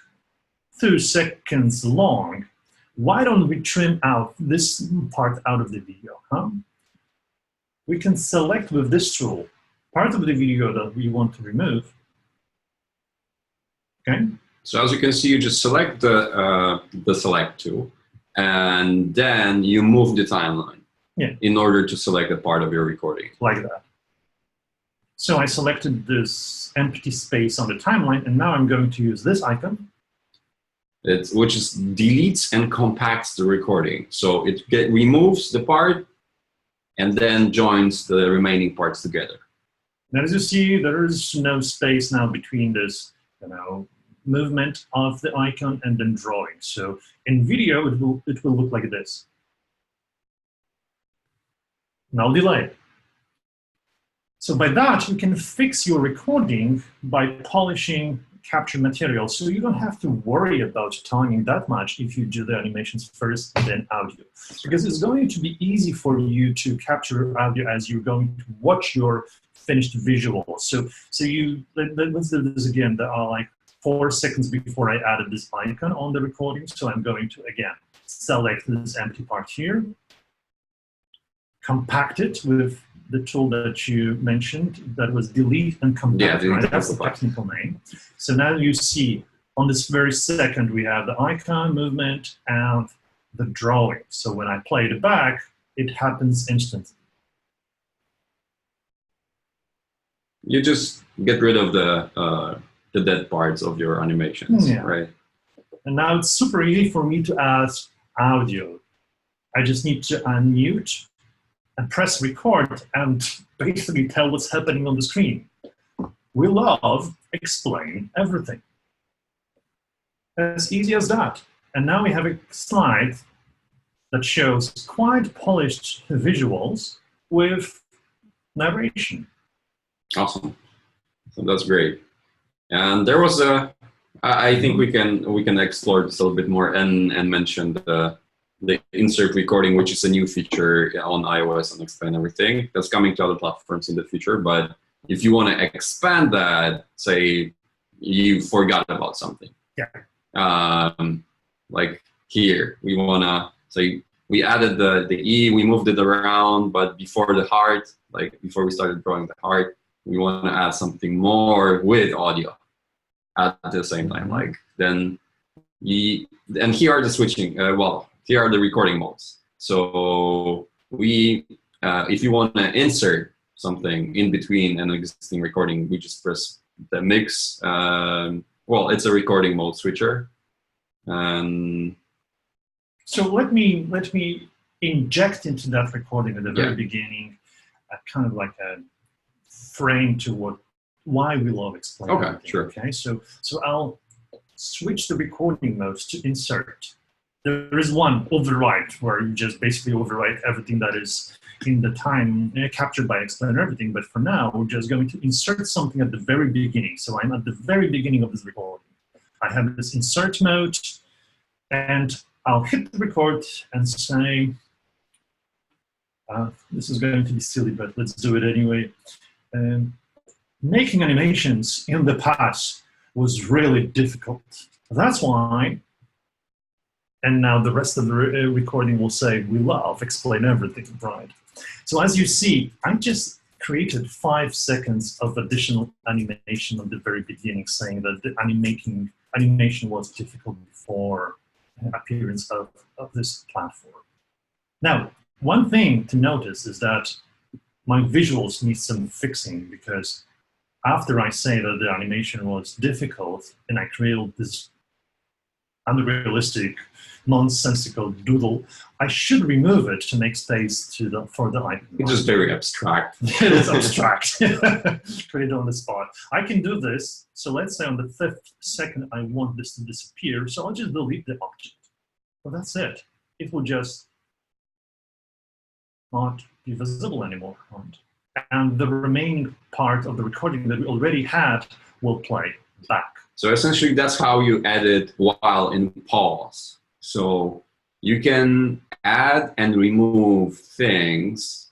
2 seconds long. Why don't we trim out this part out of the video, huh? We can select with this tool part of the video that we want to remove. Okay. So as you can see, you just select the select tool, and then you move the timeline in order to select a part of your recording. Like that. So I selected this empty space on the timeline, and now I'm going to use this icon. Which is deletes and compacts the recording. So it removes the part and then joins the remaining parts together. And as you see, there is no space now between this, movement of the icon and then drawing. So in video, it will look like this. No delay. So by that, you can fix your recording by polishing capture material, so you don't have to worry about timing that much if you do the animations first and then audio, because it's going to be easy for you to capture audio as you're going to watch your finished visuals. So let's do this again. There are like 4 seconds before I added this icon on the recording, so I'm going to again select this empty part here, compact it with the tool that you mentioned, that was delete and compact, right? That's the technical name. So now you see on this very second, we have the icon movement and the drawing. So when I play it back, it happens instantly. You just get rid of the dead parts of your animations, right? And now it's super easy for me to add audio. I just need to unmute and press record and basically tell what's happening on the screen. We love explain everything. As easy as that. And now we have a slide that shows quite polished visuals with narration. Awesome. So that's great. And there was I think we can explore this a little bit more and mention the insert recording, which is a new feature on iOS and explain everything that's coming to other platforms in the future. But if you want to expand that, say you forgot about something. Yeah. Like here, we want to say we added the E, we moved it around, but before the heart, like before we started drawing the heart, we want to add something more with audio at the same time. Like then, and here are the switching. Here are the recording modes. So we, if you want to insert something in between an existing recording, we just press the mix. Well, it's a recording mode switcher. So let me inject into that recording at the very beginning, kind of like a frame to why we love explaining. Okay, sure. Okay, so I'll switch the recording modes to insert. There is one overwrite where you just basically overwrite everything that is in the time captured by explainer everything. But for now, we're just going to insert something at the very beginning. So I'm at the very beginning of this recording. I have this insert mode, and I'll hit the record and say, this is going to be silly, but let's do it anyway. Making animations in the past was really difficult. That's why, and now the rest of the recording will say, we love explain everything, right? So as you see, I just created 5 seconds of additional animation at the very beginning, saying that the animation was difficult before appearance of this platform. Now, one thing to notice is that my visuals need some fixing, because after I say that the animation was difficult and I created this unrealistic, nonsensical doodle, I should remove it to make space for the icon. It's just very abstract. It is abstract. Created on the spot. I can do this. So let's say on the 5th second, I want this to disappear. So I'll just delete the object. Well, that's it. It will just not be visible anymore. And the remaining part of the recording that we already had will play back. So essentially, that's how you edit while in pause. So you can add and remove things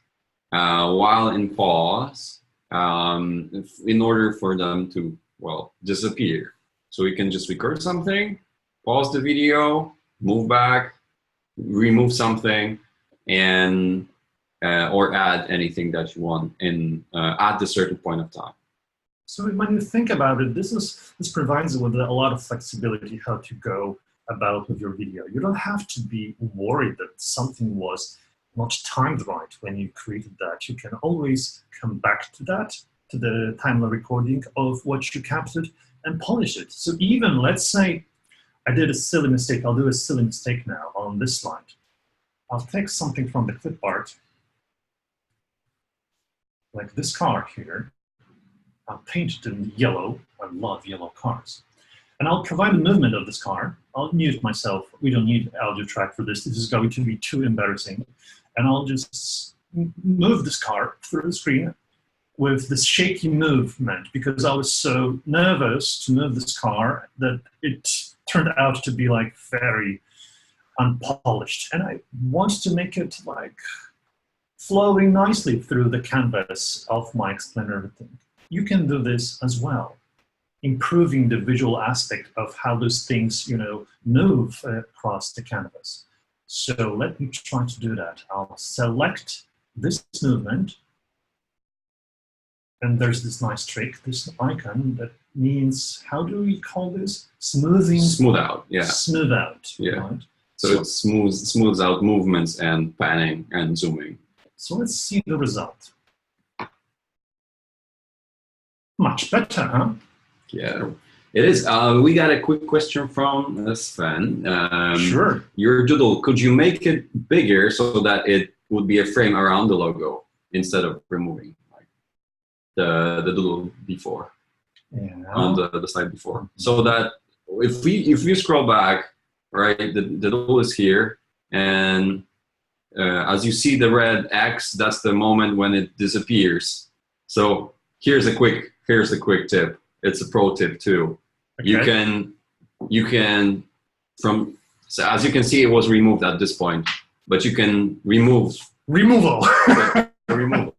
while in pause in order for them to, well, disappear. So you can just record something, pause the video, move back, remove something, and or add anything that you want in at a certain point of time. So when you think about it, this provides you with a lot of flexibility how to go about with your video. You don't have to be worried that something was not timed right when you created that. You can always come back to that, to the timeline recording of what you captured, and polish it. So even, let's say, I did a silly mistake. I'll do a silly mistake now on this slide. I'll take something from the clip art, like this car here. I'll paint it in yellow. I love yellow cars. And I'll provide a movement of this car. I'll mute myself. We don't need audio track for this. This is going to be too embarrassing. And I'll just move this car through the screen with this shaky movement, because I was so nervous to move this car that it turned out to be like very unpolished. And I want to make it like flowing nicely through the canvas of my explainer everything. You can do this as well, improving the visual aspect of how those things, move across the canvas. So let me try to do that. I'll select this movement, and there's this nice trick, this icon that means, how do we call this? Smoothing. Smooth out, yeah. Smooth out, yeah. Right? So it smooths out movements and panning and zooming. So let's see the result. Much better, huh? Yeah, it is. We got a quick question from Sven. Sure. Your doodle, could you make it bigger so that it would be a frame around the logo instead of removing like the doodle before, on the slide before? So that if you scroll back, right, the doodle is here, and as you see the red X, that's the moment when it disappears. So here's a quick tip. It's a pro tip too. Okay. You can so as you can see, it was removed at this point, but you can remove Removal. remove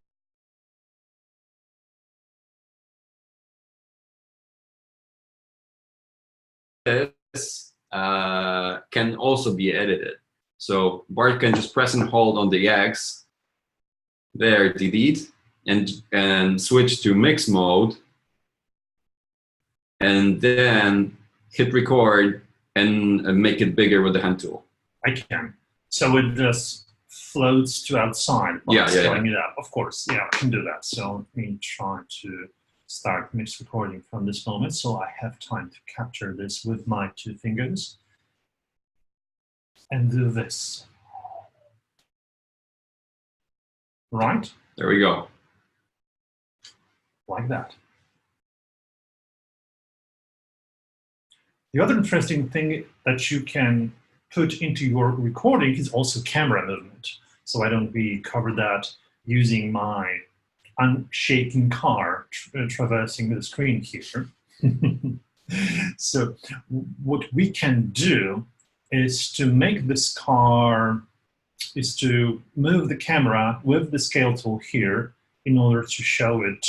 this can also be edited. So Bart can just press and hold on the X there, delete, and switch to mix mode, and then hit record and make it bigger with the hand tool. I can. So it just floats to outside while scaling it up. Of course, yeah, I can do that. So let me try to start mix recording from this moment, so I have time to capture this with my 2 fingers and do this. Right? There we go. Like that. The other interesting thing that you can put into your recording is also camera movement. So why don't we cover that using my unshaken car traversing the screen here. So what we can do is to make this car, is to move the camera with the scale tool here in order to show it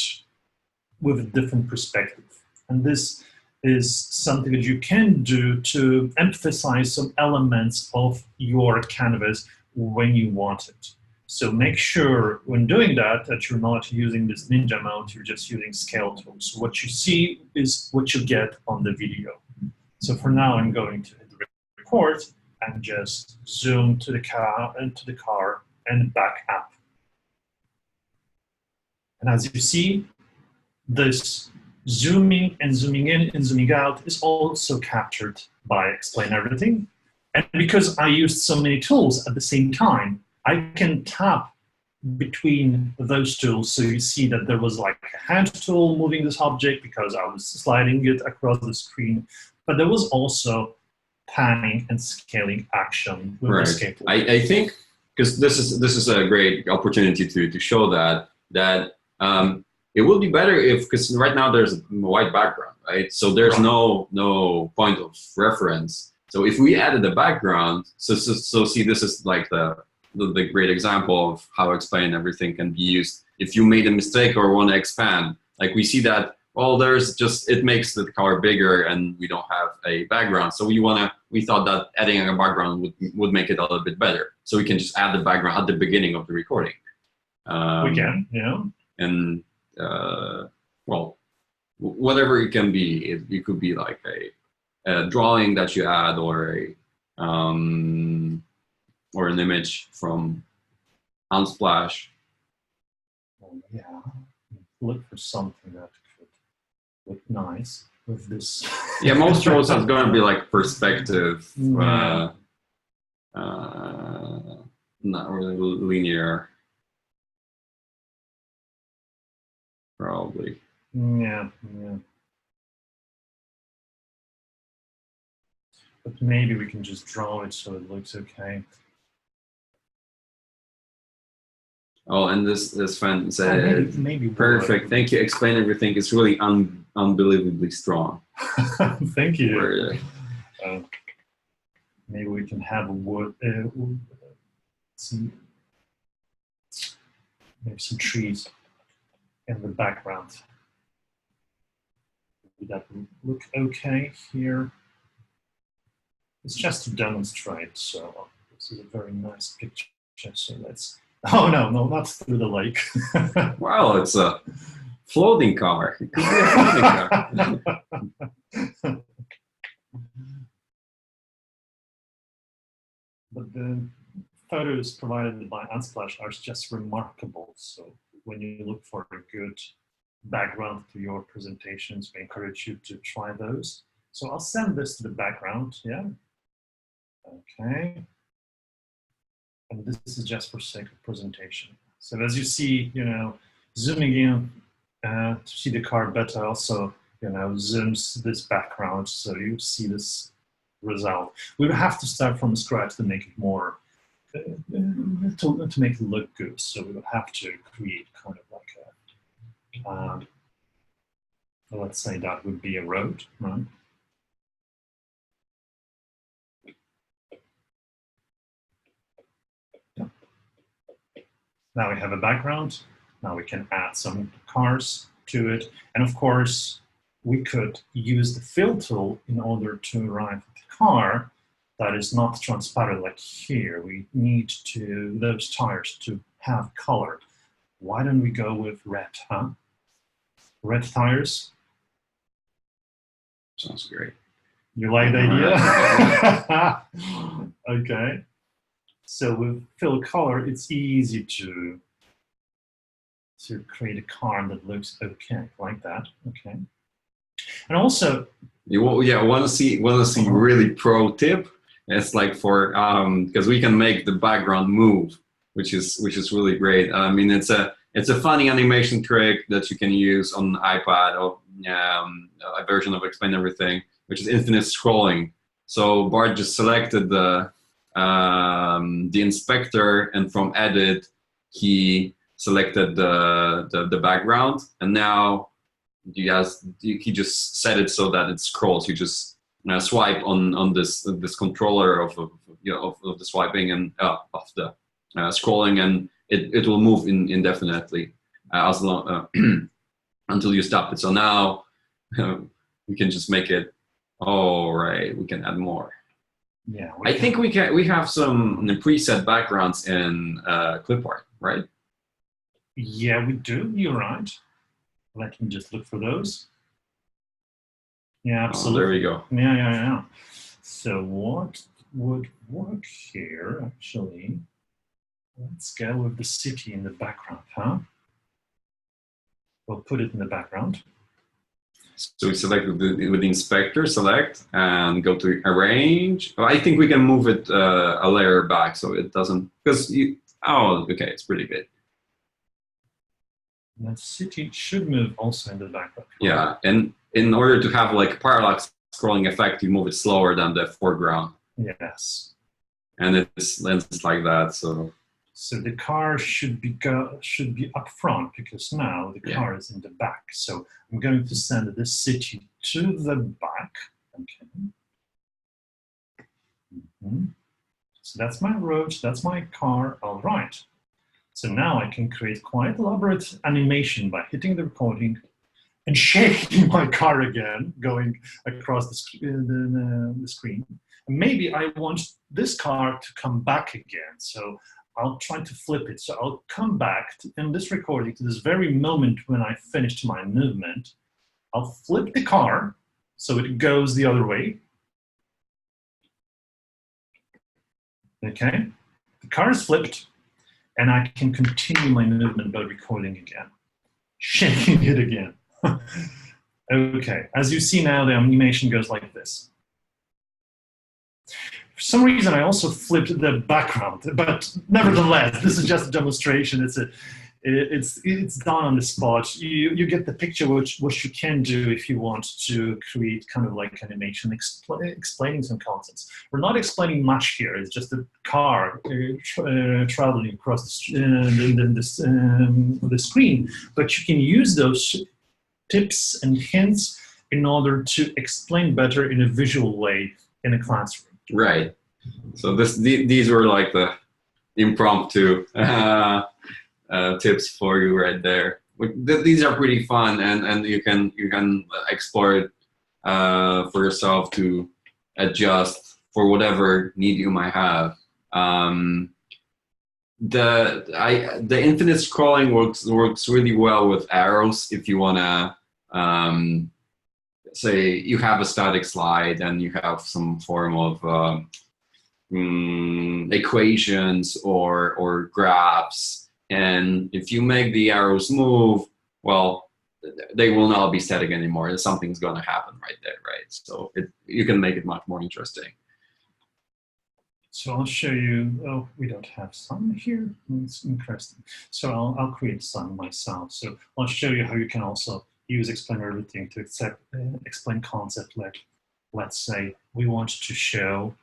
with a different perspective. And this is something that you can do to emphasize some elements of your canvas when you want it. So make sure when doing that you're not using this ninja mode, you're just using scale tool. So what you see is what you get on the video. So for now, I'm going to hit record and just zoom to the car and back up. And as you see, this zooming and zooming in and zooming out is also captured by Explain Everything. And because I used so many tools at the same time, I can tap between those tools. So you see that there was like a hand tool moving this object because I was sliding it across the screen, but there was also panning and scaling action with the scale tool. I think, because this is a great opportunity to show that it would be better if, because right now there's a white background, right? So there's no point of reference. So if we added a background, so see, this is like the great example of how Explain Everything can be used. If you made a mistake or want to expand, like we see that, well, there's just, it makes the car bigger and we don't have a background. So we thought that adding a background would make it a little bit better. So we can just add the background at the beginning of the recording. We can, yeah. And well, whatever it can be, it could be like a drawing that you add, or an image from Unsplash. Oh, yeah, look for something that could look nice with this. Yeah, most roads are going to be like perspective, Yeah. not really linear. Probably. Yeah. But maybe we can just draw it so it looks okay. Oh, and this fan said, maybe perfect. Thank you. Explain Everything. It's really unbelievably strong. Thank you. Maybe we can have a wood, maybe some trees in the background. Would that look okay here? It's just to demonstrate, so this is a very nice picture. So let's, oh no, not through the lake. Wow, it's a floating car. It could be a floating car. But the photos provided by Unsplash are just remarkable. So when you look for a good background to your presentations, we encourage you to try those. So I'll send this to the background, yeah? Okay. And this is just for sake of presentation. So as you see, zooming in to see the car better also, zooms this background so you see this result. We will have to start from scratch to make it more, to make it look good. So we will have to create kind of like Let's say that would be a road, right? Yeah. Now we have a background. Now we can add some cars to it. And of course, we could use the fill tool in order to arrive at the car that is not transparent like here. We need those tires to have color. Why don't we go with red, huh? Red tires. Sounds great. You like the idea? Okay. So with fill color, it's easy to create a car that looks okay, like that. Okay. And also, want to see really pro tip. It's like for because we can make the background move, which is really great. I mean, it's a funny animation trick that you can use on iPad or a version of Explain Everything, which is infinite scrolling. So Bart just selected the inspector, and from edit he selected the background, and now he just set it so that it scrolls. You just swipe on this controller of the swiping and of the scrolling, and it will move indefinitely as long until you stop it. So now we can just make it. All right, we can add more. Yeah, I think we have some preset backgrounds in clipart, right? Yeah, we do. You're right. Let me just look for those. Yeah, absolutely. Oh, there we go. Yeah. So what would work here, actually? Let's go with the city in the background, huh? We'll put it in the background. So we select with the inspector, select, and go to arrange. I think we can move it a layer back so it doesn't, because okay, it's pretty good. The city should move also in the background. Yeah, and in order to have like parallax scrolling effect, you move it slower than the foreground. Yes. And it's like that, so. So the car should be up front, because now the car is in the back. So I'm going to send the city to the back. Okay. So that's my road, that's my car. All right. So now I can create quite elaborate animation by hitting the recording and shaking my car again, going across the screen. And maybe I want this car to come back again. So I'll try to flip it. So I'll come back in this recording to this very moment when I finished my movement. I'll flip the car so it goes the other way. Okay, the car is flipped, and I can continue my movement by recording again, shaking it again. Okay, as you see now, the animation goes like this. For some reason, I also flipped the background, but nevertheless, this is just a demonstration. It's done on the spot. You get the picture, what you can do if you want to create kind of like animation explaining some concepts. We're not explaining much here. It's just a car traveling across the screen, but you can use those tips and hints in order to explain better in a visual way in a classroom. Right. So these were like the impromptu tips for you right there. These are pretty fun, and you can explore it for yourself to adjust for whatever need you might have. The infinite scrolling works really well with arrows if you wanna say you have a static slide and you have some form of equations or graphs, and if you make the arrows move, well, they will not be static anymore. Something's going to happen right there, right? So you can make it much more interesting. So I'll show you. Oh, we don't have sun here. It's interesting. So I'll create sun myself. So I'll show you how you can also use Explain Everything to explain concept. Like, let's say we want to show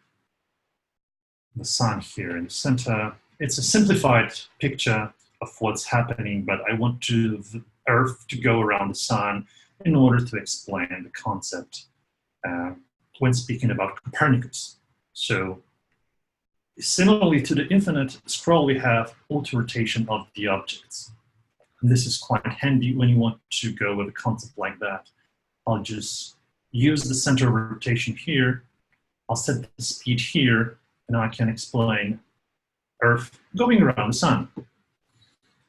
the sun here in the center. It's a simplified picture of what's happening, but I want the Earth to go around the sun in order to explain the concept when speaking about Copernicus. So similarly to the infinite scroll, we have auto-rotation of the objects. And this is quite handy when you want to go with a concept like that. I'll just use the center of rotation here. I'll set the speed here, and I can explain Earth going around the sun.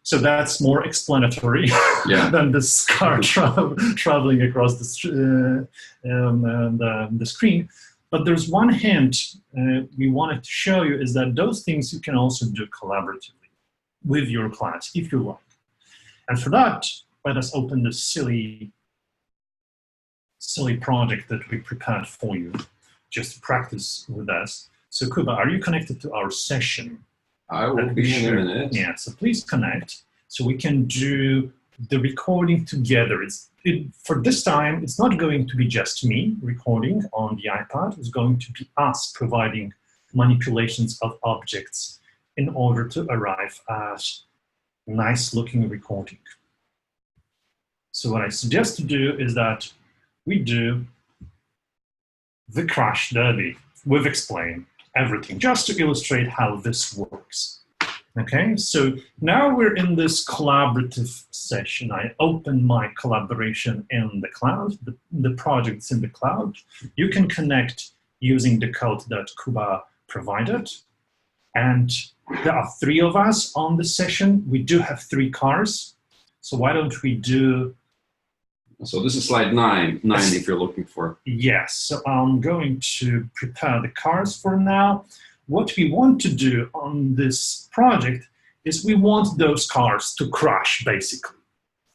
So that's more explanatory than this car traveling across the screen. But there's one hint we wanted to show you is that those things you can also do collaboratively with your class, if you like. And for that, let us open this silly project that we prepared for you, just to practice with us. So Kuba, are you connected to our session? I will be in a minute. Yeah, so please connect so we can do the recording together. For this time, it's not going to be just me recording on the iPad. It's going to be us providing manipulations of objects in order to arrive at nice looking recording. So what I suggest to do is that we do the crash derby. We've explained everything just to illustrate how this works. Okay, so now we're in this collaborative session. I open my collaboration in the cloud, the project's in the cloud. You can connect using the code that Kuba provided. And there are 3 of us on the session. We do have 3 cars. So why don't we do... So this is slide 9 if you're looking for. Yes, so I'm going to prepare the cars for now. What we want to do on this project is we want those cars to crash, basically.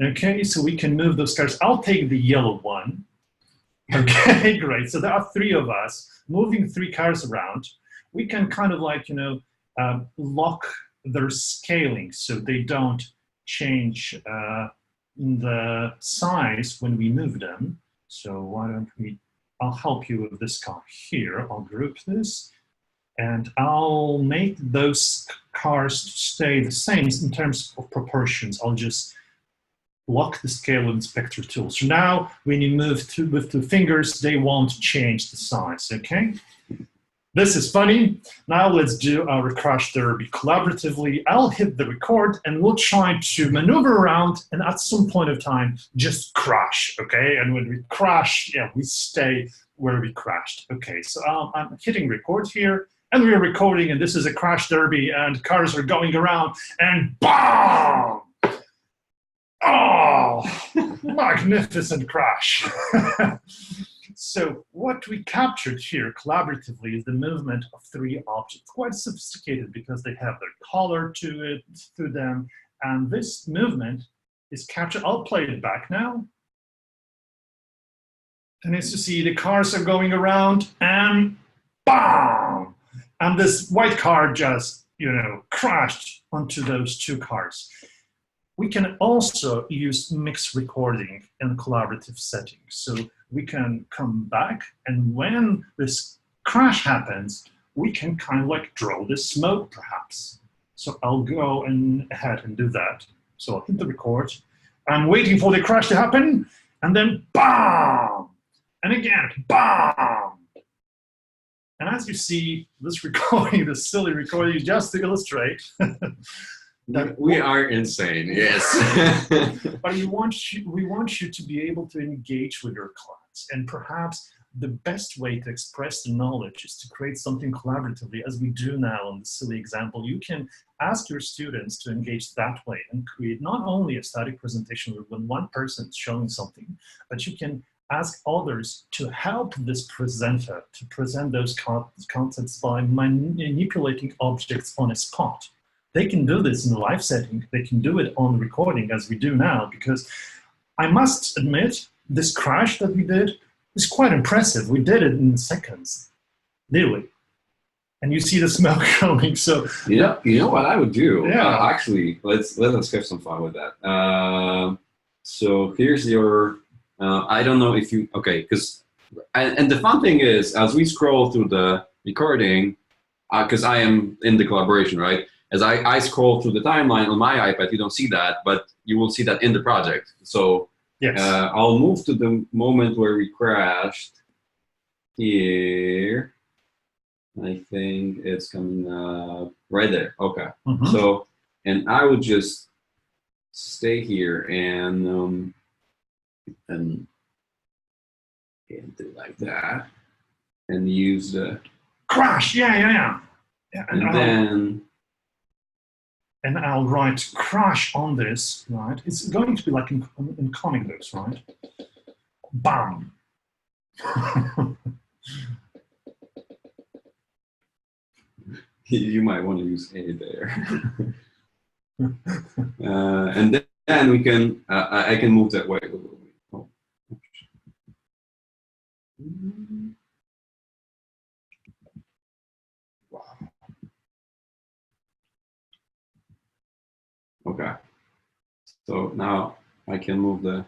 Okay, so we can move those cars. I'll take the yellow one. Okay, great. So there are 3 of us moving 3 cars around. We can kind of like, lock their scaling so they don't change the size when we move them. So why don't I'll help you with this car here. I'll group this. And I'll make those cars stay the same in terms of proportions. I'll just lock the scale with inspector tool. So now when you move with 2 fingers, they won't change the size, okay? This is funny. Now let's do our crash derby collaboratively. I'll hit the record and we'll try to maneuver around and at some point of time, just crash, okay? And when we crash, yeah, we stay where we crashed. Okay, so I'm hitting record here. And we're recording, and this is a crash derby, and cars are going around, and BOOM! Oh, magnificent crash. So what we captured here collaboratively is the movement of 3 objects, quite sophisticated because they have their color to them, and this movement is captured. I'll play it back now. And as you see, the cars are going around, and BOOM! And this white car just, crashed onto those 2 cars. We can also use mixed recording in collaborative settings. So we can come back, and when this crash happens, we can kind of like draw the smoke, perhaps. So I'll go ahead and do that. So I'll hit the record. I'm waiting for the crash to happen, and then BOOM! And again, BOOM! And as you see, this recording, this silly recording, is just to illustrate that we are insane, yes. But we want you to be able to engage with your class. And perhaps the best way to express the knowledge is to create something collaboratively, as we do now on the silly example. You can ask your students to engage that way and create not only a static presentation when one person is showing something, but you can ask others to help this presenter to present those concepts by manipulating objects on a spot. They can do this in a live setting. They can do it on recording as we do now, because I must admit, this crash that we did is quite impressive. We did it in seconds, literally. And you see the smoke coming, so. You know what I would do? Yeah. Actually, let us have some fun with that. So here's your, I don't know if you, okay, because, and the fun thing is, as we scroll through the recording, because I am in the collaboration, right? As I scroll through the timeline on my iPad, you don't see that, but you will see that in the project. So Yes. I'll move to the moment where we crashed here. I think it's coming up right there. Okay. Mhm. So, and I would just stay here and do like that, and use the Crash. Yeah. and then I'll write crash on this, right? It's going to be like in comic books, right? Bam. you might want to use A there. And then we can I can move that way a little bit. Oh. Wow. Okay. So now I can move the.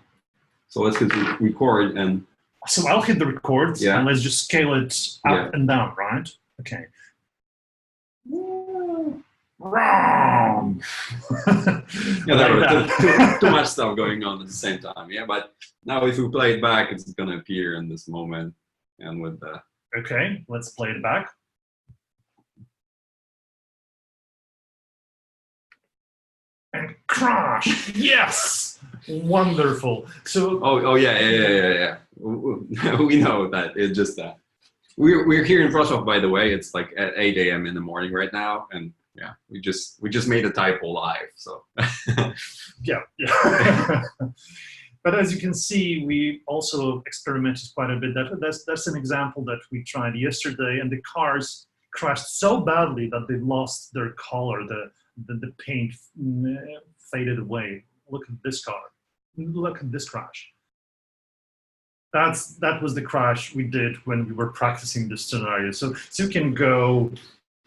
So let's hit record and. So I'll hit the record and let's just scale it up and down, right? Okay. Wrong. Too much stuff going on at the same time. Yeah, but now if we play it back, it's gonna appear in this moment and with the. Okay, let's play it back. And crash! Yes! Wonderful. So. Oh yeah. We know that it's just that. We're here in Wrocław, by the way. It's like at 8 a.m. in the morning right now, and yeah, we just made a typo live. So. yeah. But as you can see, we also experimented quite a bit. That's an example that we tried yesterday, and the cars crashed so badly that they lost their color. The paint faded away. Look at this car. Look at this crash. That was the crash we did when we were practicing the scenario. So you can go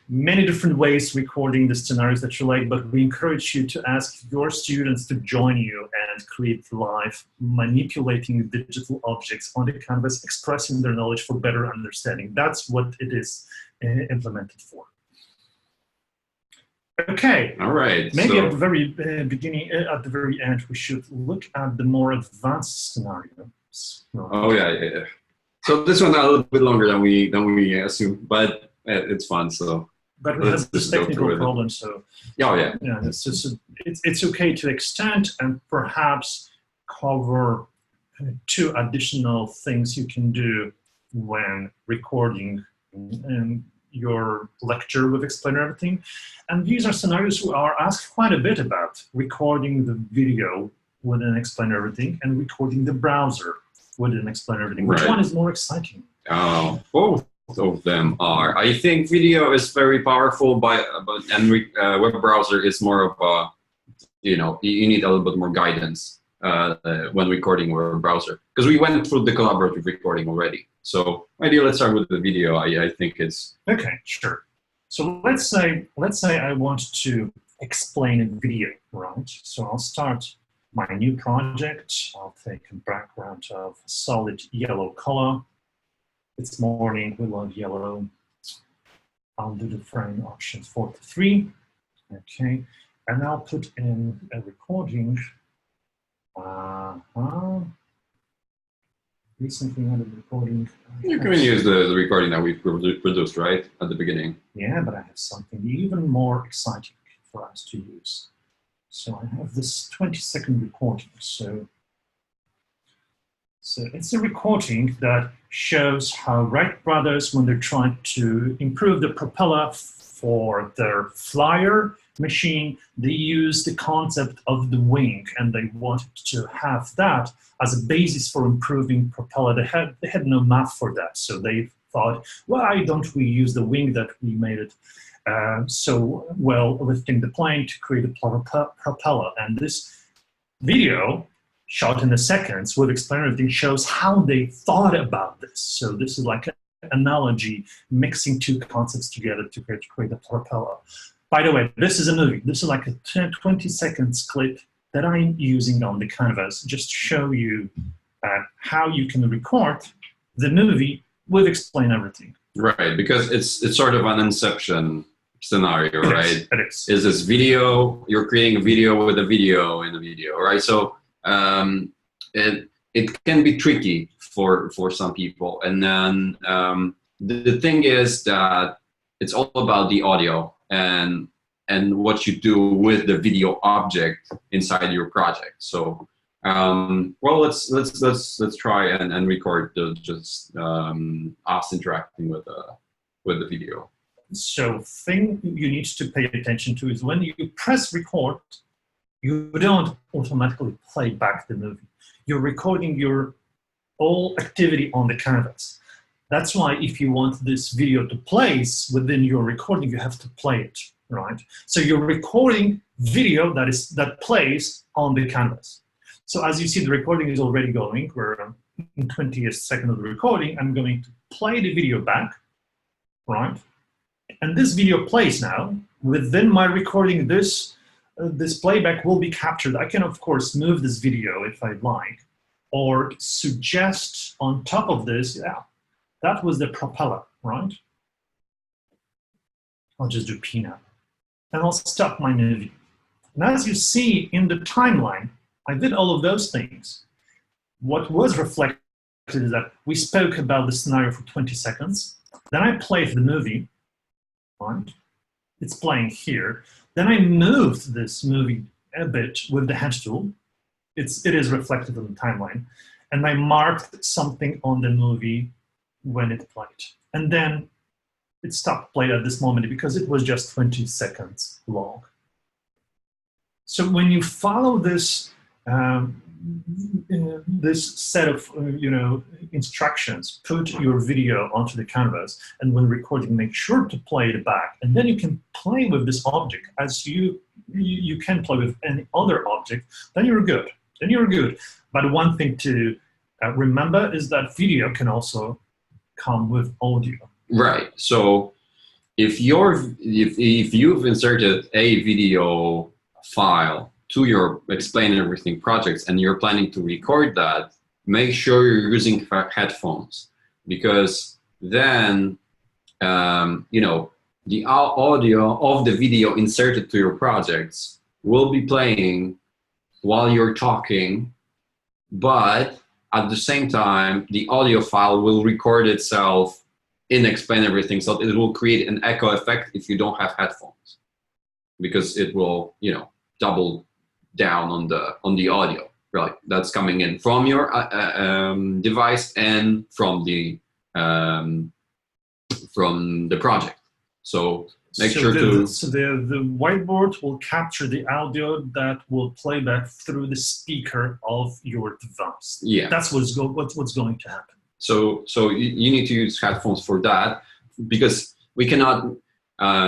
many different ways recording the scenarios that you like, but we encourage you to ask your students to join you and create live, manipulating digital objects on the canvas, expressing their knowledge for better understanding. That's what it is implemented for. Okay. All right. Maybe at the very beginning, at the very end, we should look at the more advanced scenarios. Oh yeah. So this one's a little bit longer than we assumed, but it's fun. So. But we have this technical problem, so. Oh yeah. Yeah, it's just it's okay to extend and perhaps cover 2 additional things you can do when recording your lecture with Explain Everything. And these are scenarios we are asked quite a bit about: recording the video within Explain Everything and recording the browser within Explain Everything. Which one is more exciting? Both of them are. I think video is very powerful, and web browser is more of a, you need a little bit more guidance when recording web browser, because we went through the collaborative recording already. So maybe let's start with the video. I think it's okay. Sure. So let's say I want to explain a video, right? So I'll start my new project. I'll take a background of solid yellow color. It's morning, we love yellow. I'll do the frame options 4 to 3. Okay, and I'll put in a recording. Recently added recording. You can use the recording that we produced, right, at the beginning. Yeah, but I have something even more exciting for us to use. So I have this 20-second recording. So it's a recording that shows how Wright brothers, when they're trying to improve the propeller for their flyer machine, they use the concept of the wing, and they wanted to have that as a basis for improving propeller. They had no math for that, so they thought, why don't we use the wing that we made it so well, lifting the plane to create a propeller. And this video, shot in a seconds with Explain Everything, shows how they thought about this. So this is like an analogy, mixing 2 concepts together to create a propeller. By the way, this is a movie. This is like a 20 seconds clip that I'm using on the canvas just to show you how you can record the movie with Explain Everything. Right, because it's sort of an Inception scenario, right? It is. Is this video, you're creating a video with a video in a video, right? So it can be tricky for some people. And then the thing is that it's all about the audio and what you do with the video object inside your project. So well, let's try and record just us interacting with the video. So thing you need to pay attention to is when you press record, you don't automatically play back the movie. You're recording your whole activity on the canvas. That's why if you want this video to place within your recording, you have to play it, right? So you're recording video that plays on the canvas. So as you see, the recording is already going. We're in 20th second of the recording. I'm going to play the video back, right? And this video plays now. Within my recording, this playback will be captured. I can, of course, move this video if I'd like, or suggest on top of this, yeah, that was the propeller, right? I'll just do P now. And I'll stop my movie. And as you see in the timeline, I did all of those things. What was reflected is that we spoke about the scenario for 20 seconds. Then I played the movie, right? It's playing here. Then I moved this movie a bit with the hand tool. It is reflected on the timeline. And I marked something on the movie when it played. And then it stopped playing at this moment because it was just 20 seconds long. So when you follow this this set of instructions, put your video onto the canvas, and when recording, make sure to play it back, and then you can play with this object as you can play with any other object. Then you're good. Then you're good. But one thing to remember is that video can also come with audio. Right. So if you've inserted a video file to your Explain Everything projects and you're planning to record that, make sure you're using headphones, because then the audio of the video inserted to your projects will be playing while you're talking, but at the same time the audio file will record itself in Explain Everything, so it will create an echo effect if you don't have headphones, because it will double down on the audio, right? That's coming in from your device and from the project. So make sure the whiteboard will capture the audio that will play back through the speaker of your device. Yeah, that's what's going to happen. So you need to use headphones for that, because we cannot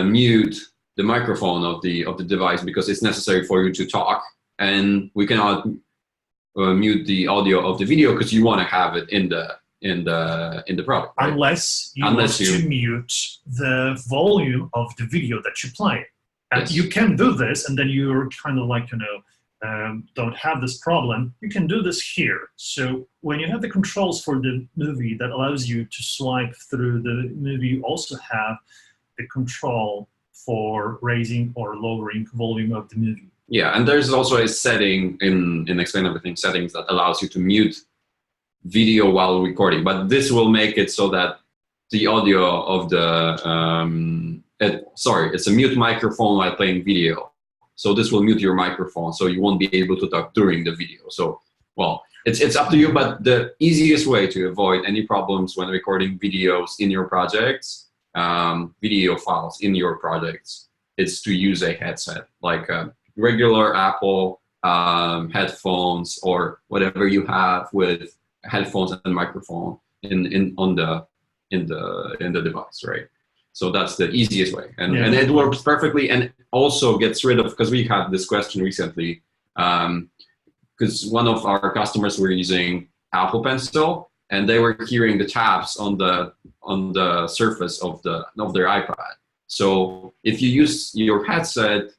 mute the microphone of the device because it's necessary for you to talk, and we cannot mute the audio of the video because you want to have it in the product. Right? Unless you want to mute the volume of the video that you play. And yes, you can do this, and then you're kind of like, don't have this problem. You can do this here. So when you have the controls for the movie that allows you to swipe through the movie, you also have the control for raising or lowering volume of the movie. Yeah, and there's also a setting in Explain Everything settings that allows you to mute video while recording, but this will make it so that the audio of the it's a mute microphone while playing video. So this will mute your microphone, so you won't be able to talk during the video. So, well, it's up to you, but the easiest way to avoid any problems when recording videos in your projects, video files in your projects, is to use a headset, like a regular Apple headphones or whatever you have with headphones and microphone in the device, right? So that's the easiest way, and it works perfectly, and also gets rid of, because we had this question recently, because one of our customers were using Apple Pencil and they were hearing the taps on the surface of their iPad. So if you use your headset,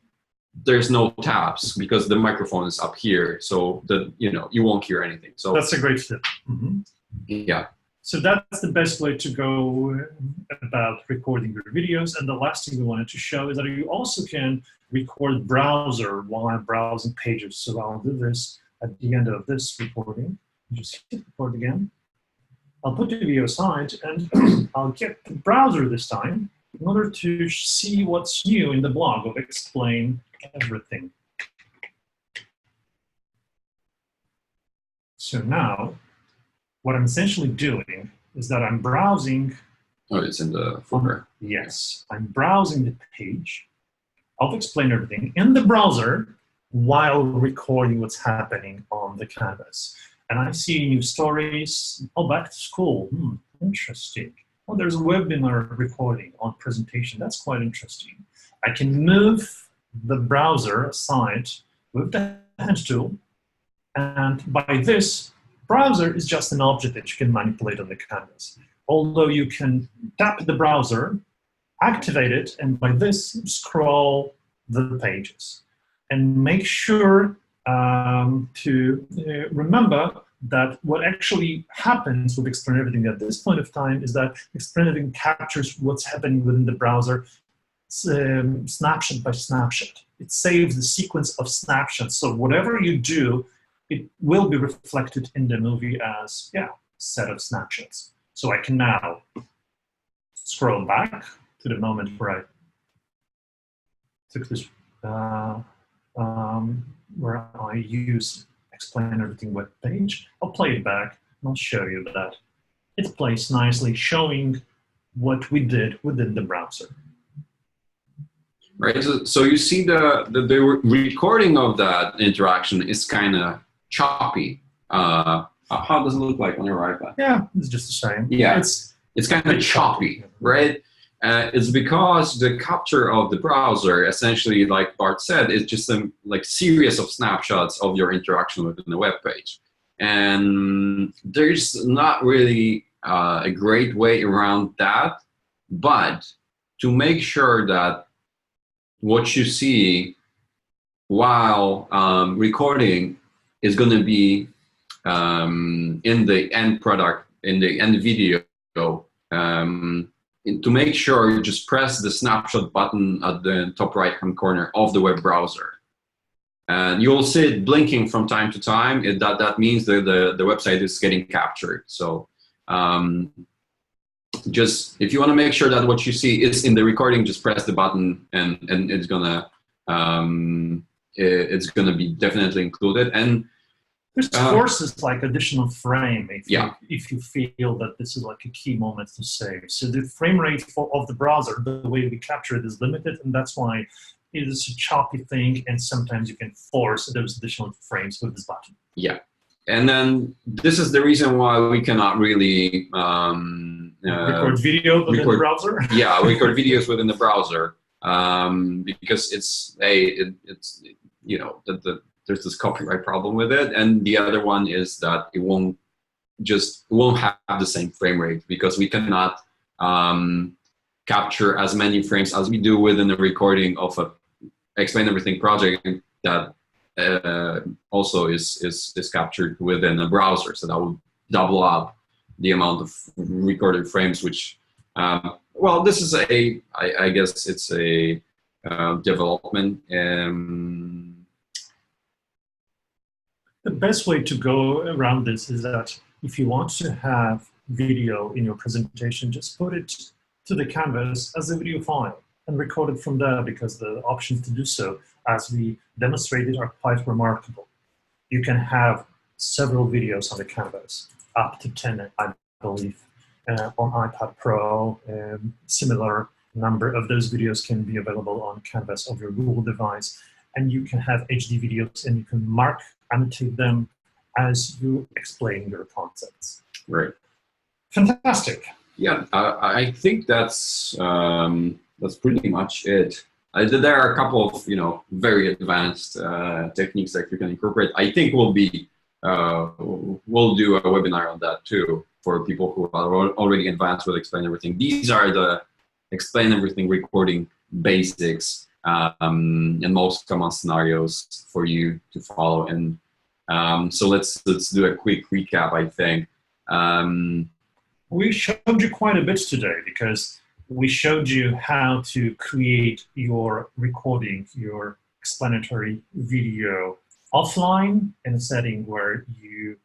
there's no taps because the microphone is up here, so you won't hear anything. So that's a great tip. Mm-hmm. Yeah. So that's the best way to go about recording your videos. And the last thing we wanted to show is that you also can record browser while browsing pages. So I'll do this at the end of this recording. Just hit record again. I'll put the video aside and I'll get the browser this time in order to see what's new in the blog of Explain Everything. So now, what I'm essentially doing is that I'm browsing. Oh, it's in the folder. Yes, I'm browsing the page of Explain Everything in the browser while recording what's happening on the canvas. And I see new stories. Oh, back to school. Interesting. Oh, there's a webinar recording on presentation. That's quite interesting. I can move the browser aside with the hand tool. And by this, browser is just an object that you can manipulate on the canvas. Although you can tap the browser, activate it, and by this, scroll the pages. And make sure to remember that what actually happens with Explain Everything at this point of time is that Explain Everything captures what's happening within the browser snapshot by snapshot. It saves the sequence of snapshots. So whatever you do, it will be reflected in the movie as, yeah, a set of snapshots. So I can now scroll back to the moment where I took this, where I use Explain Everything web page. I'll play it back and I'll show you that it plays nicely, showing what we did within the browser. Right, so you see the recording of that interaction is kind of choppy. How does it look like on your iPad? Yeah, it's just the same. Yeah, it's kind of choppy, right? It's because the capture of the browser, essentially, like Bart said, is just a series of snapshots of your interaction within the web page. And there's not really a great way around that, but to make sure that what you see while recording is going to be in the end product, in the end video, to make sure you just press the snapshot button at the top right hand corner of the web browser. And you'll see it blinking from time to time. That means that the website is getting captured. So just if you want to make sure that what you see is in the recording, just press the button and it's gonna be definitely included. And this forces like additional frame if you feel that this is like a key moment to save. So the frame rate of the browser, the way we capture it, is limited, and that's why it is a choppy thing, and sometimes you can force those additional frames with this button. Yeah, and then this is the reason why we cannot really record video within the browser. Yeah, record videos within the browser because there's this copyright problem with it, and the other one is that it won't have the same frame rate because we cannot capture as many frames as we do within the recording of a Explain Everything project that also is captured within a browser. So that will double up the amount of recorded frames, which this is I guess it's a development. The best way to go around this is that if you want to have video in your presentation, just put it to the canvas as a video file and record it from there, because the options to do so, as we demonstrated, are quite remarkable. You can have several videos on the canvas, up to 10, I believe, on iPad Pro. Similar number of those videos can be available on canvas of your Google device. And you can have HD videos, and you can annotate them as you explain your concepts. Right. Fantastic. Yeah, I think that's pretty much it. There are a couple of very advanced techniques that you can incorporate. I think we'll do a webinar on that too for people who are already advanced with Explain Everything. These are the Explain Everything recording basics. And most common scenarios for you to follow. And so let's do a quick recap, I think. We showed you quite a bit today, because we showed you how to create your recording, your explanatory video offline in a setting where you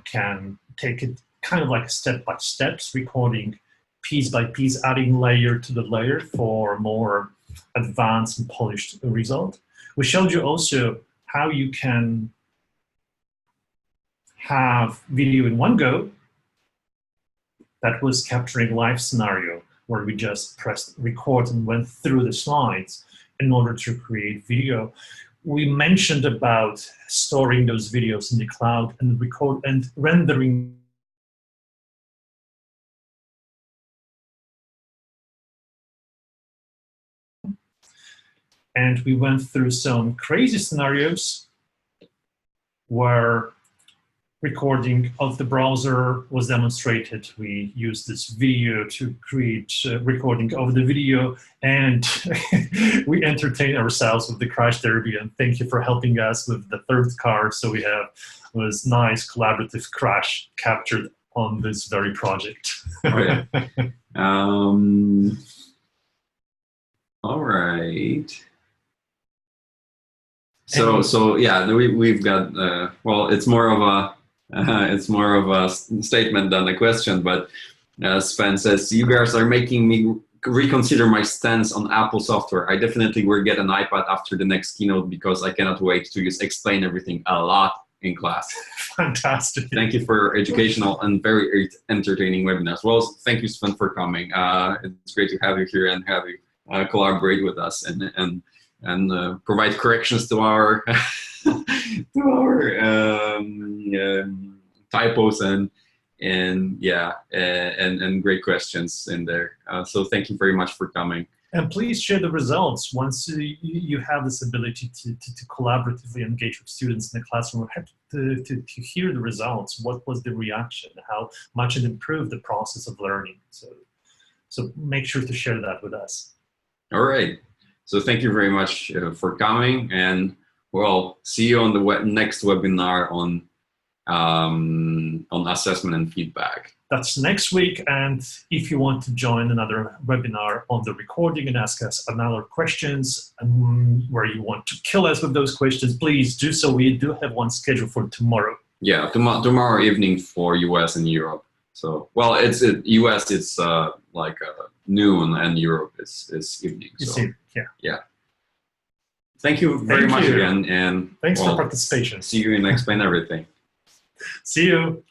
can take it kind of like step by steps, recording piece by piece, adding layer to the layer for more advanced and polished result. We showed you also how you can have video in one go that was capturing live scenario, where we just pressed record and went through the slides in order to create video. We mentioned about storing those videos in the cloud and record and rendering and we went through some crazy scenarios where recording of the browser was demonstrated. We used this video to create recording of the video, and we entertained ourselves with the Crash Derby. And thank you for helping us with the third car. So we have was nice collaborative crash captured on this very project. Oh, yeah. All right. So yeah, we've got well, it's more of a statement than a question. But Sven says, you guys are making me reconsider my stance on Apple software. I definitely will get an iPad after the next keynote because I cannot wait to just explain everything a lot in class. Fantastic. Thank you for your educational and very entertaining webinars. Well, thank you, Sven, for coming. It's great to have you here and have you collaborate with us and provide corrections to our typos and great questions in there. So thank you very much for coming. And please share the results once you have this ability to collaboratively engage with students in the classroom. We have to hear the results. What was the reaction? How much it improved the process of learning? So make sure to share that with us. All right. So thank you very much for coming, and we'll see you on the next webinar on assessment and feedback. That's next week, and if you want to join another webinar on the recording and ask us another questions where you want to kill us with those questions, please do so. We do have one scheduled for tomorrow. Yeah, tomorrow evening for US and Europe. So, well, US it's like noon, and Europe is evening. So, yeah. Thank you very much again, and thanks for participation. See you in Explain Everything. See you.